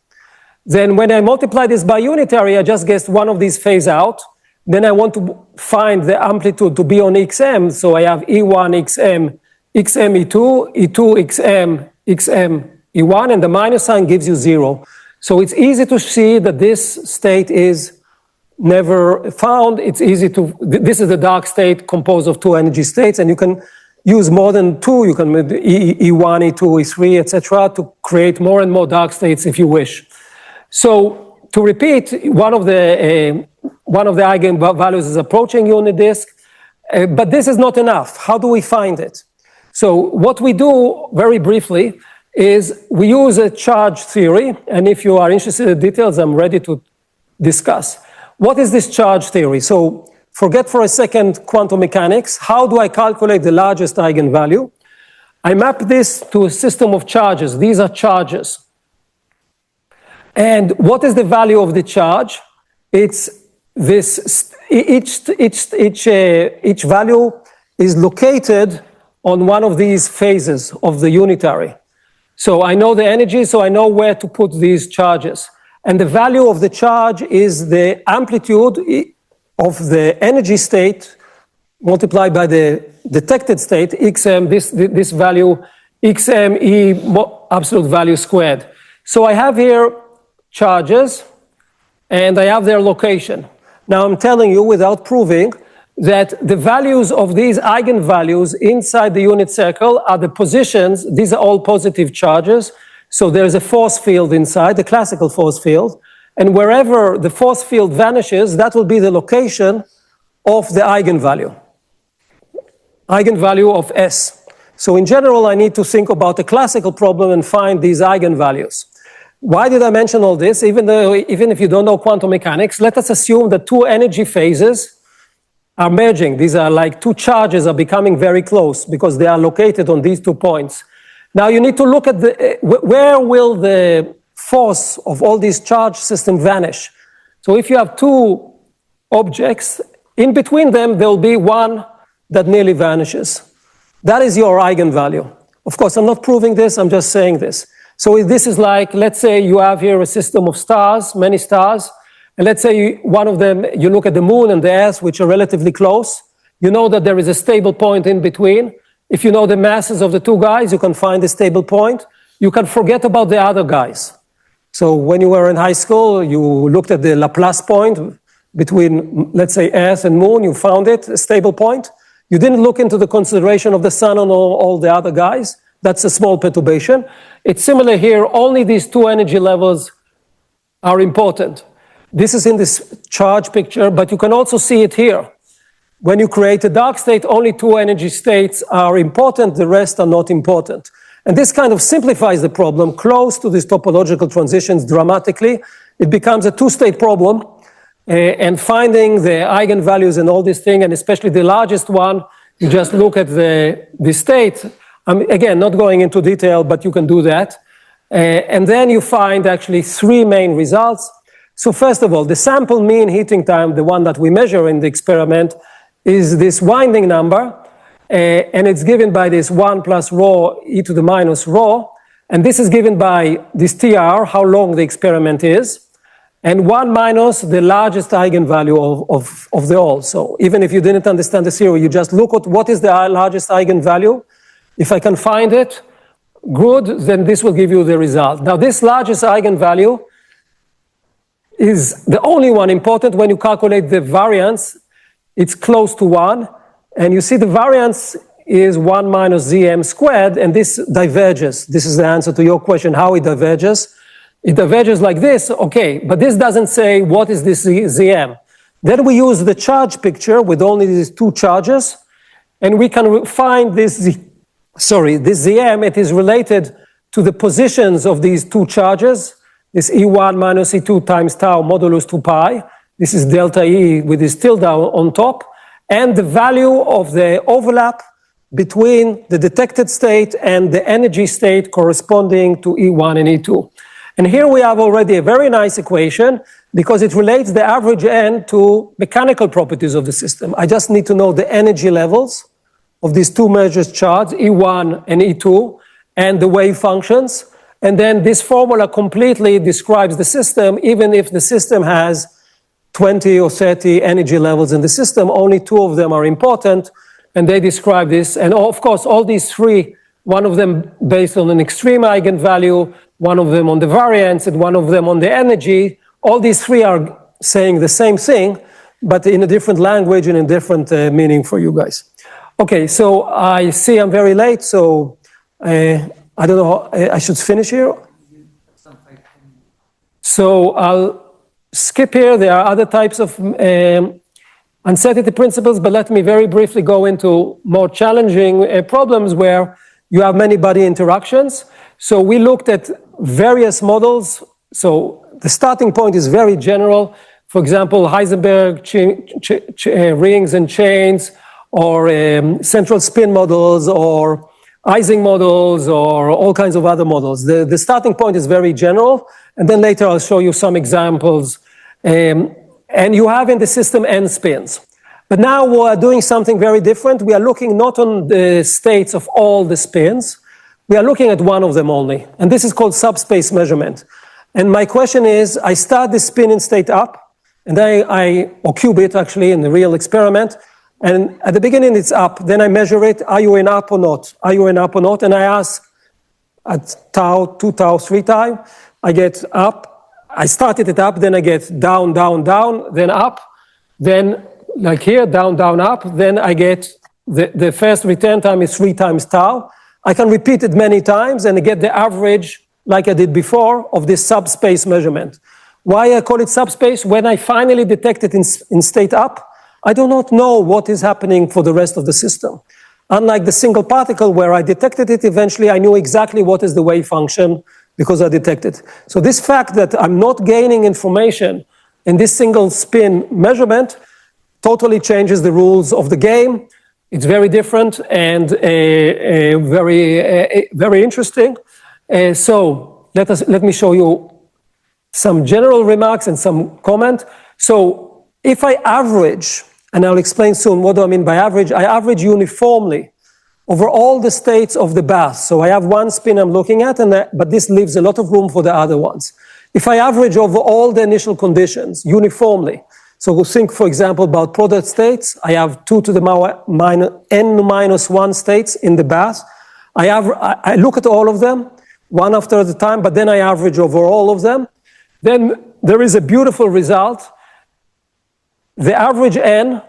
Then when I multiply this by unitary, I just get one of these phase out. Then I want to find the amplitude to be on xm, so I have E1 xm, xm E2, E2 xm, xm E1, and the minus sign gives you 0. So it's easy to see that this state is never found. It's easy to, this is the dark state composed of two energy states, and you can use more than two. You can E1, E2, E3, etc., to create more and more dark states if you wish. So to repeat, one of the eigenvalues is approaching unit disk, but this is not enough. How do we find it? So what we do, very briefly, is we use a charge theory, and if you are interested in details, I'm ready to discuss. What is this charge theory? So forget for a second quantum mechanics. How do I calculate the largest eigenvalue? I map this to a system of charges. These are charges. And what is the value of the charge? It's this, each value is located on one of these phases of the unitary. So I know the energy, so I know where to put these charges. And the value of the charge is the amplitude of the energy state multiplied by the detected state, xm, this value, xm e absolute value squared. So I have here charges, and I have their location. Now I'm telling you, without proving, that the values of these eigenvalues inside the unit circle are the positions. These are all positive charges. So there's a force field inside, the classical force field. And wherever the force field vanishes, that will be the location of the eigenvalue of S. So in general, I need to think about a classical problem and find these eigenvalues. Why did I mention all this? Even if you don't know quantum mechanics, let us assume that two energy phases are merging. These are like two charges are becoming very close because they are located on these 2 points. Now you need to look at where will the force of all these charge systems vanish. So if you have two objects, in between them there will be one that nearly vanishes. That is your eigenvalue. Of course, I'm not proving this, I'm just saying this. So this is like, let's say you have here a system of stars, many stars, and let's say one of them, you look at the moon and the earth, which are relatively close. You know that there is a stable point in between. If you know the masses of the two guys, you can find a stable point. You can forget about the other guys. So when you were in high school, you looked at the Laplace point between, let's say, earth and moon. You found it, a stable point. You didn't look into the consideration of the sun and all the other guys. That's a small perturbation. It's similar here. Only these two energy levels are important. This is in this charge picture, but you can also see it here. When you create a dark state, only two energy states are important, the rest are not important. And this kind of simplifies the problem close to these topological transitions dramatically. It becomes a two-state problem, and finding the eigenvalues and all this thing, and especially the largest one, you just look at the state. Again, not going into detail, but you can do that. And then you find actually three main results. So first of all, the sample mean heating time, the one that we measure in the experiment, is this winding number, and it's given by this 1 plus rho e to the minus rho, and this is given by this TR, how long the experiment is, and 1 minus the largest eigenvalue of the all. So even if you didn't understand the theory, you just look at what is the largest eigenvalue. If I can find it, good, then this will give you the result. Now this largest eigenvalue is the only one important when you calculate the variance. It's close to 1, and you see the variance is 1 minus Zm squared, and this diverges. This is the answer to your question, how it diverges. it diverges like this, okay, but this doesn't say what is this ZM. Then we use the charge picture with only these two charges, and we can find this ZM, it is related to the positions of these two charges, this E1 minus E2 times tau modulus 2 pi. This is delta E with this tilde on top, and the value of the overlap between the detected state and the energy state corresponding to E1 and E2. And here we have already a very nice equation because it relates the average N to mechanical properties of the system. I just need to know the energy levels of these two measured charts, E1 and E2, and the wave functions. And then this formula completely describes the system, even if the system has 20 or 30 energy levels in the system, only two of them are important, and they describe this. And of course, all these three, one of them based on an extreme eigenvalue, one of them on the variance, and one of them on the energy. All these three are saying the same thing, but in a different language and in different meaning for you guys. Okay, so I see I'm very late, so I don't know, I should finish here. So I'll skip here. There are other types of uncertainty principles, but let me very briefly go into more challenging problems where you have many body interactions. So we looked at various models. So the starting point is very general. For example, Heisenberg rings and chains, or central spin models, or Ising models, or all kinds of other models. The starting point is very general, and then later I'll show you some examples. And you have in the system n spins. But now we are doing something very different. We are looking not on the states of all the spins. We are looking at one of them only. And this is called subspace measurement. And my question is, I start the spin in state up, and or qubit actually in the real experiment. And at the beginning it's up, then I measure it, are you in up or not? Are you in up or not? And I ask at tau, 2 tau, 3 tau, I get up, I started it up, then I get down, down, down, then up, then like here, down, down, up, then I get the first return time is 3 times tau. I can repeat it many times and get the average, like I did before, of this subspace measurement. Why I call it subspace? When I finally detect it in state up, I do not know what is happening for the rest of the system. Unlike the single particle where I detected it, eventually I knew exactly what is the wave function because I detected. So this fact that I'm not gaining information in this single spin measurement totally changes the rules of the game. It's very different and very interesting. So let me show you some general remarks and some comment. So if I average, and I'll explain soon what do I mean by average, I average uniformly over all the states of the bath. So I have one spin I'm looking at, but this leaves a lot of room for the other ones. If I average over all the initial conditions uniformly, so we'll think, for example, about product states. I have 2 to the n minus 1 states in the bath. I look at all of them, one after the time, but then I average over all of them. Then there is a beautiful result. The average n,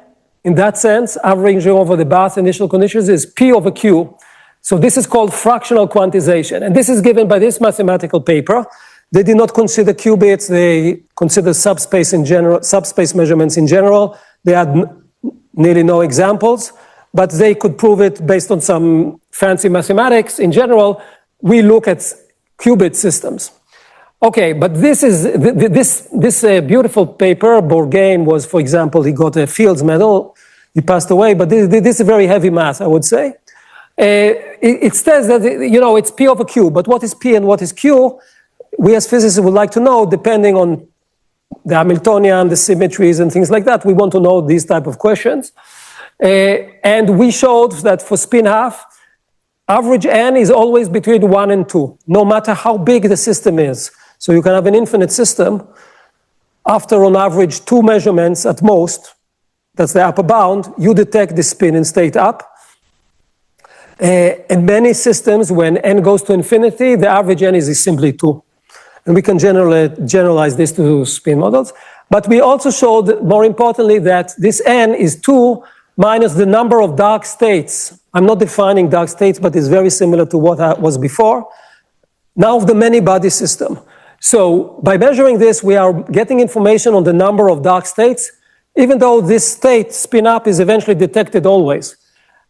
in that sense, averaging over the bath initial conditions, is P over Q. So this is called fractional quantization. And this is given by this mathematical paper. They did not consider qubits. They considered subspace in general, subspace measurements in general. They had nearly no examples, but they could prove it based on some fancy mathematics. In general, we look at qubit systems. Okay, but this is this beautiful paper. Bourgain was, for example, he got a Fields Medal. He passed away, but this is very heavy math, I would say. It says that, it's P over Q, but what is P and what is Q? We as physicists would like to know, depending on the Hamiltonian, the symmetries and things like that. We want to know these type of questions. And we showed that for spin half, average n is always between 1 and 2, no matter how big the system is. So you can have an infinite system. After, on average, 2 measurements at most, that's the upper bound, you detect the spin in state up. In many systems, when n goes to infinity, the average n is simply 2. And we can generalize this to spin models. But we also showed, more importantly, that this n is 2 minus the number of dark states. I'm not defining dark states, but it's very similar to what was before. Now of the many-body system. So by measuring this, we are getting information on the number of dark states, even though this state spin up is eventually detected always.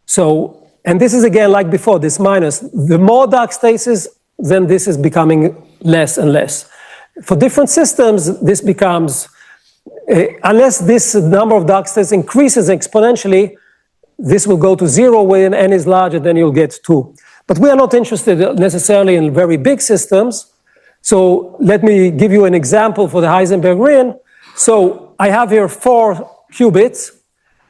So, and this is again like before, this minus. The more dark states, then this is becoming less and less. For different systems, this becomes, unless this number of dark states increases exponentially, this will go to 0 when n is larger, then you'll get 2. But we are not interested necessarily in very big systems. So let me give you an example for the Heisenberg ring. So I have here 4 qubits,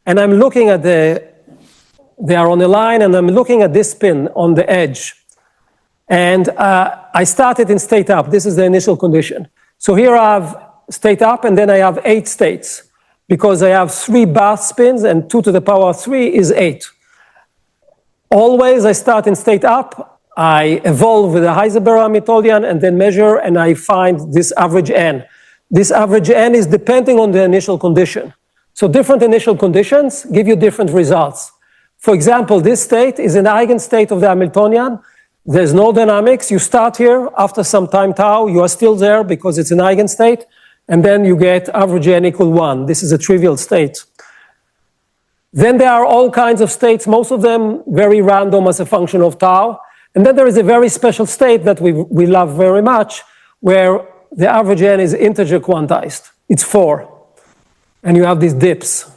and I'm looking at they are on a line, and I'm looking at this spin on the edge. And I started in state up. This is the initial condition. So here I have state up, and then I have 8 states, because I have 3 bath spins, and 2 to the power of 3 is 8. Always I start in state up, I evolve with a Heisenberg Hamiltonian, and then measure, and I find this average n. This average n is depending on the initial condition. So different initial conditions give you different results. For example, this state is an eigenstate of the Hamiltonian. There's no dynamics. You start here, after some time tau, you are still there because it's an eigenstate, and then you get average n equal 1. This is a trivial state. Then there are all kinds of states, most of them very random as a function of tau. And then there is a very special state that we love very much, where the average n is integer quantized. It's 4. And you have these dips.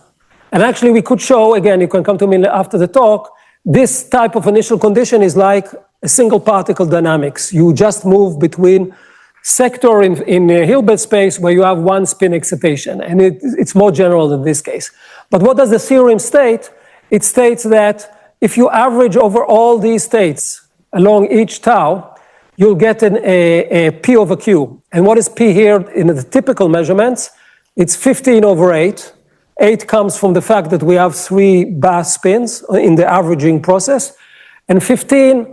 And actually we could show, again, you can come to me after the talk, this type of initial condition is like a single particle dynamics. You just move between sector in Hilbert space where you have one spin excitation, and it's more general in this case. But what does the theorem state? It states that if you average over all these states along each tau, you'll get a P over Q. And what is P here in the typical measurements? It's 15 over 8. 8 comes from the fact that we have 3 bath spins in the averaging process. And 15,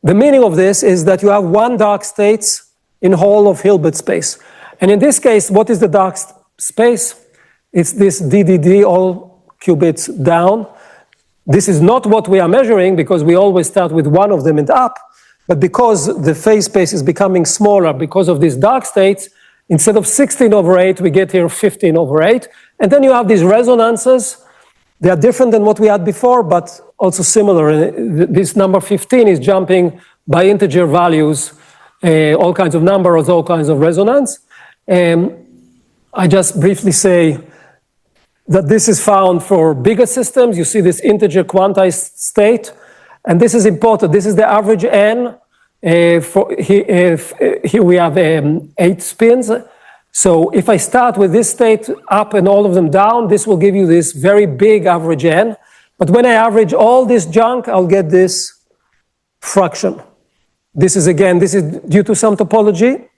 the meaning of this is that you have 1 dark state in whole of Hilbert space. And in this case, what is the dark space? It's this DDD, all qubits down. This is not what we are measuring because we always start with one of them and up, but because the phase space is becoming smaller because of these dark states, instead of 16 over 8, we get here 15 over 8. And then you have these resonances. They are different than what we had before, but also similar. This number 15 is jumping by integer values, all kinds of numbers, all kinds of resonance. I just briefly say that this is found for bigger systems. You see this integer quantized state, and this is important. This is the average n. Here we have 8 spins. So if I start with this state up and all of them down, this will give you this very big average n. But when I average all this junk, I'll get this fraction. This is due to some topology.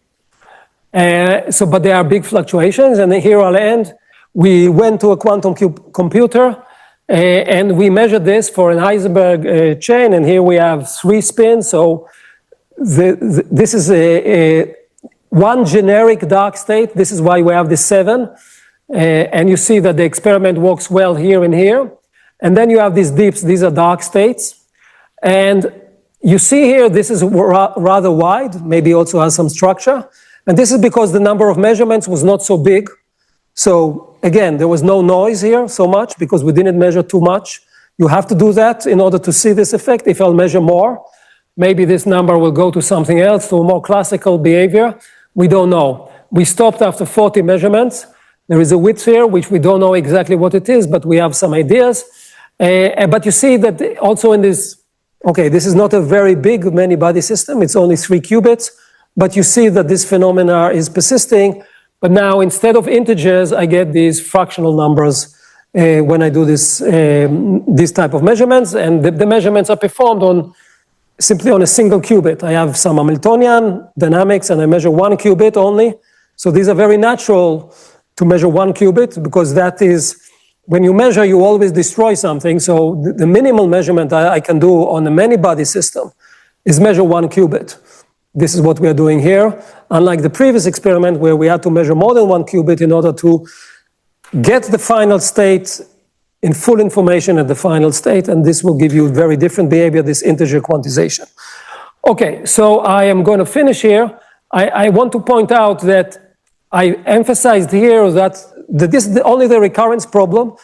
But there are big fluctuations, and here I'll end. We went to a quantum computer, and we measured this for an Heisenberg chain, and here we have 3 spins. So this is one generic dark state. This is why we have the 7. And you see that the experiment works well here and here. And then you have these dips. These are dark states. And you see here, this is rather wide, maybe also has some structure. And this is because the number of measurements was not so big. So again, there was no noise here so much because we didn't measure too much. You have to do that in order to see this effect. If I'll measure more, maybe this number will go to something else, to a more classical behavior. We don't know. We stopped after 40 measurements. There is a width here, which we don't know exactly what it is, but we have some ideas. But you see that also in this, okay, this is not a very big many-body system. It's only 3 qubits. But you see that this phenomena is persisting. But now, instead of integers, I get these fractional numbers when I do this type of measurements. And the measurements are performed simply on a single qubit. I have some Hamiltonian dynamics, and I measure 1 qubit only. So these are very natural to measure 1 qubit, because that is, when you measure, you always destroy something. So the minimal measurement I can do on a many-body system is measure 1 qubit. This is what we are doing here, unlike the previous experiment where we had to measure more than 1 qubit in order to get the final state in full information at the final state, and this will give you very different behavior, this integer quantization. Okay, so I am going to finish here. I want to point out that I emphasized here that this is only the recurrence problem,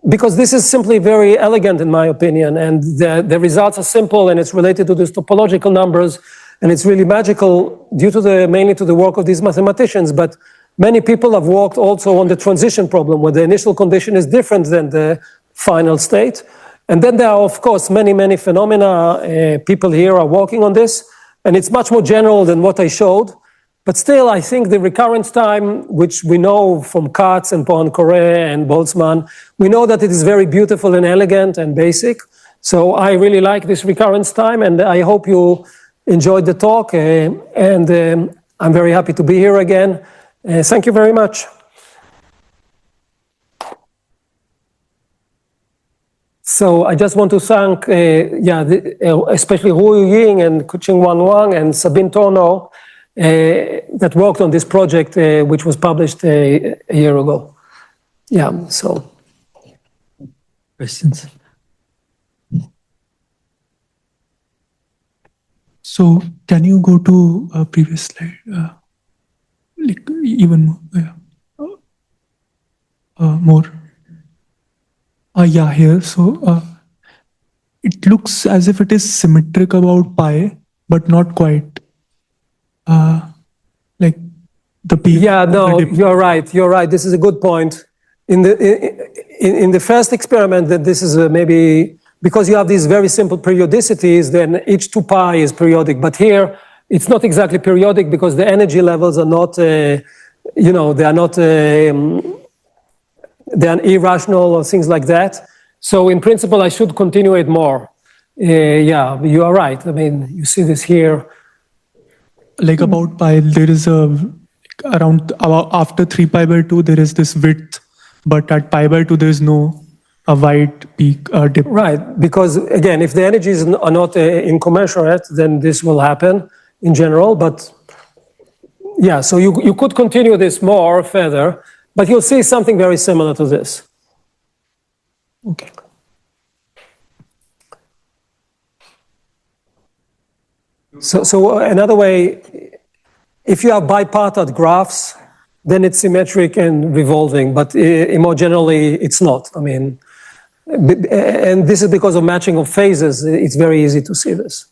because this is simply very elegant in my opinion, and the results are simple, and it's related to these topological numbers, and it's really magical due to mainly to the work of these mathematicians. But many people have worked also on the transition problem, where the initial condition is different than the final state. And then there are, of course, many phenomena. People here are working on this, and it's much more general than what I showed. But still, I think the recurrence time, which we know from Katz and Poincaré and Boltzmann, we know that it is very beautiful and elegant and basic. So I really like this recurrence time, and I hope you enjoyed the talk. I'm very happy to be here again. Thank you very much. So I just want to thank, especially Hu Ying and Kuching Wang and Sabine Torno, that worked on this project, which was published a year ago. Yeah, so. Questions? So can you go to a previous slide? Like even more. Yeah, here. So it looks as if it is symmetric about pi, but not quite. Like the peak. Yeah, no, you're right. You're right. This is a good point. In the first experiment, that this is maybe because you have these very simple periodicities, then each 2 pi is periodic. But here, it's not exactly periodic because the energy levels are not, they are not, they are irrational or things like that. So in principle, I should continue it more. Yeah, you are right. I mean, you see this here. Like about pi, there is around after 3 pi by 2, there is this width, but at pi by 2, there is no a wide peak dip. Right, because again, if the energies are not incommensurate, then this will happen in general. But yeah, so you could continue this more further, but you'll see something very similar to this. Okay. So another way, if you have bipartite graphs, then it's symmetric and revolving, but more generally, it's not. I mean, and this is because of matching of phases. It's very easy to see this.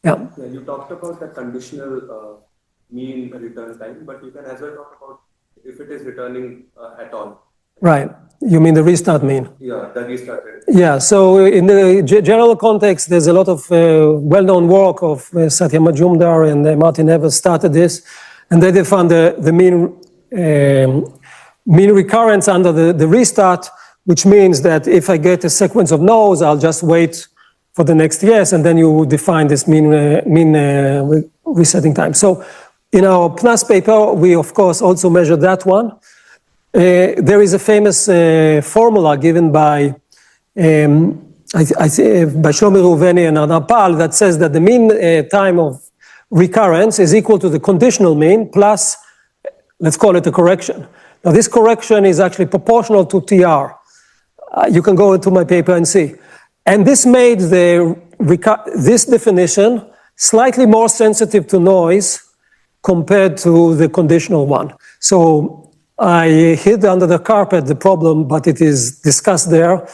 Yeah. You talked about the conditional mean return time, but you can as well talk about if it is returning at all. Right. You mean the restart mean? Yeah, the restart rate. Yeah, so in the general context, there's a lot of well-known work of Satya Majumdar and Martin Evers started this, and they found the mean recurrence under the restart, which means that if I get a sequence of no's, I'll just wait for the next yes, and then you define this mean resetting time. So in our PNAS paper, we of course also measure that one. There is a famous formula given by Shlomi Reuveni and Adar Pal that says that the mean time of recurrence is equal to the conditional mean plus, let's call it a correction. Now this correction is actually proportional to TR. You can go into my paper and see. And this made this definition slightly more sensitive to noise compared to the conditional one. So I hid under the carpet the problem, but it is discussed there.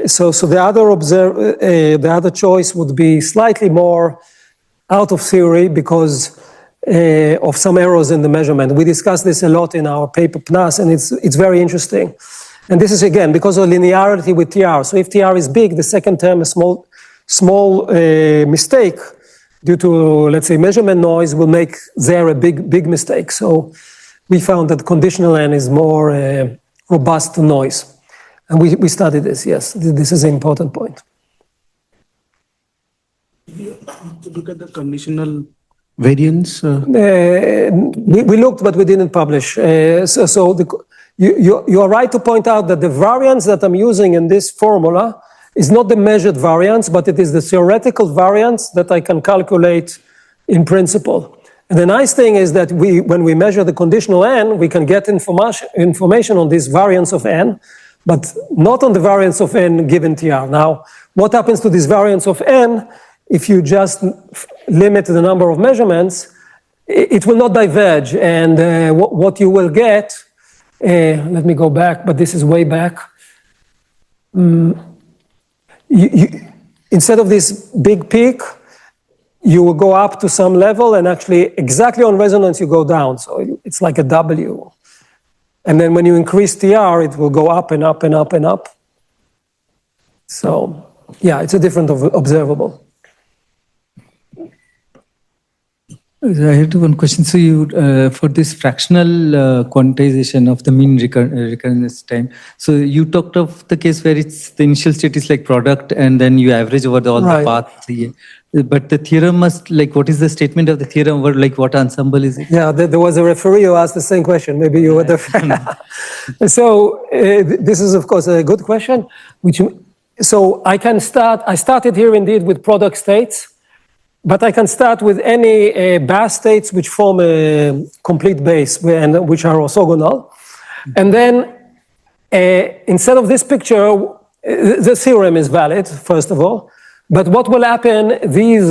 So the other choice would be slightly more out of theory because of some errors in the measurement. We discussed this a lot in our paper PNAS, and it's very interesting. And this is again because of linearity with TR. So if TR is big, the second term, a small mistake due to, let's say, measurement noise will make there a big mistake. So we found that conditional N is more robust to noise. And we studied this, yes. This is an important point. Look at the conditional variance. We looked, but we didn't publish. You are right to point out that the variance that I'm using in this formula is not the measured variance, but it is the theoretical variance that I can calculate in principle. And the nice thing is that when we measure the conditional N, we can get information on this variance of N, but not on the variance of N given TR. Now, what happens to this variance of N if you just limit the number of measurements? it will not diverge. And what you will get, let me go back, but this is way back. Instead of this big peak, you will go up to some level, and actually exactly on resonance you go down. So it's like a W. And then when you increase TR, it will go up and up and up and up. So yeah, it's a different observable. I have one question. So you, for this fractional quantization of the mean recurrence time, so you talked of the case where it's the initial state is like product and then you average over all Right. the paths. Yeah. But the theorem must, like, what is the statement of the theorem, or like what ensemble is it? Yeah, there was a referee who asked the same question. Maybe you were the. So this is, of course, a good question. So I started here indeed with product states, but I can start with any Bass states which form a complete base and which are orthogonal. And then instead of this picture, the theorem is valid, first of all. But what will happen, these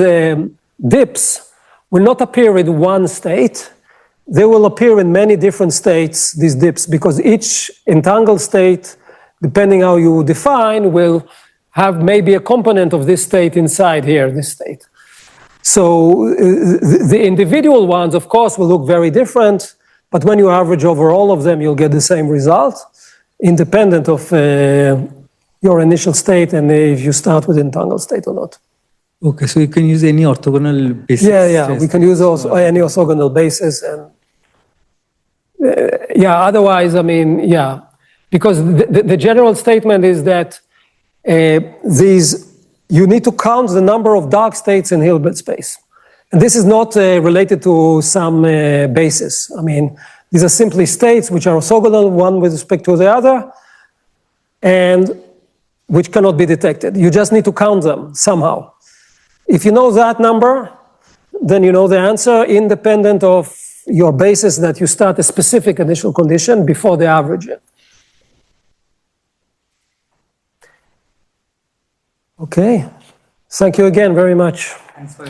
dips will not appear in one state. They will appear in many different states, these dips, because each entangled state, depending how you define, will have maybe a component of this state inside here, this state. So the individual ones, of course, will look very different, but when you average over all of them, you'll get the same result, independent of your initial state and if you start with entangled state or not. Okay, so you can use any orthogonal basis. Yeah, we can use also any orthogonal basis. And otherwise, I mean, because the general statement is that you need to count the number of dark states in Hilbert space. And this is not related to some basis. I mean, these are simply states which are orthogonal, one with respect to the other, and which cannot be detected. You just need to count them somehow. If you know that number, then you know the answer, independent of your basis that you start a specific initial condition before the average. Okay. Thank you again very much. Thanks for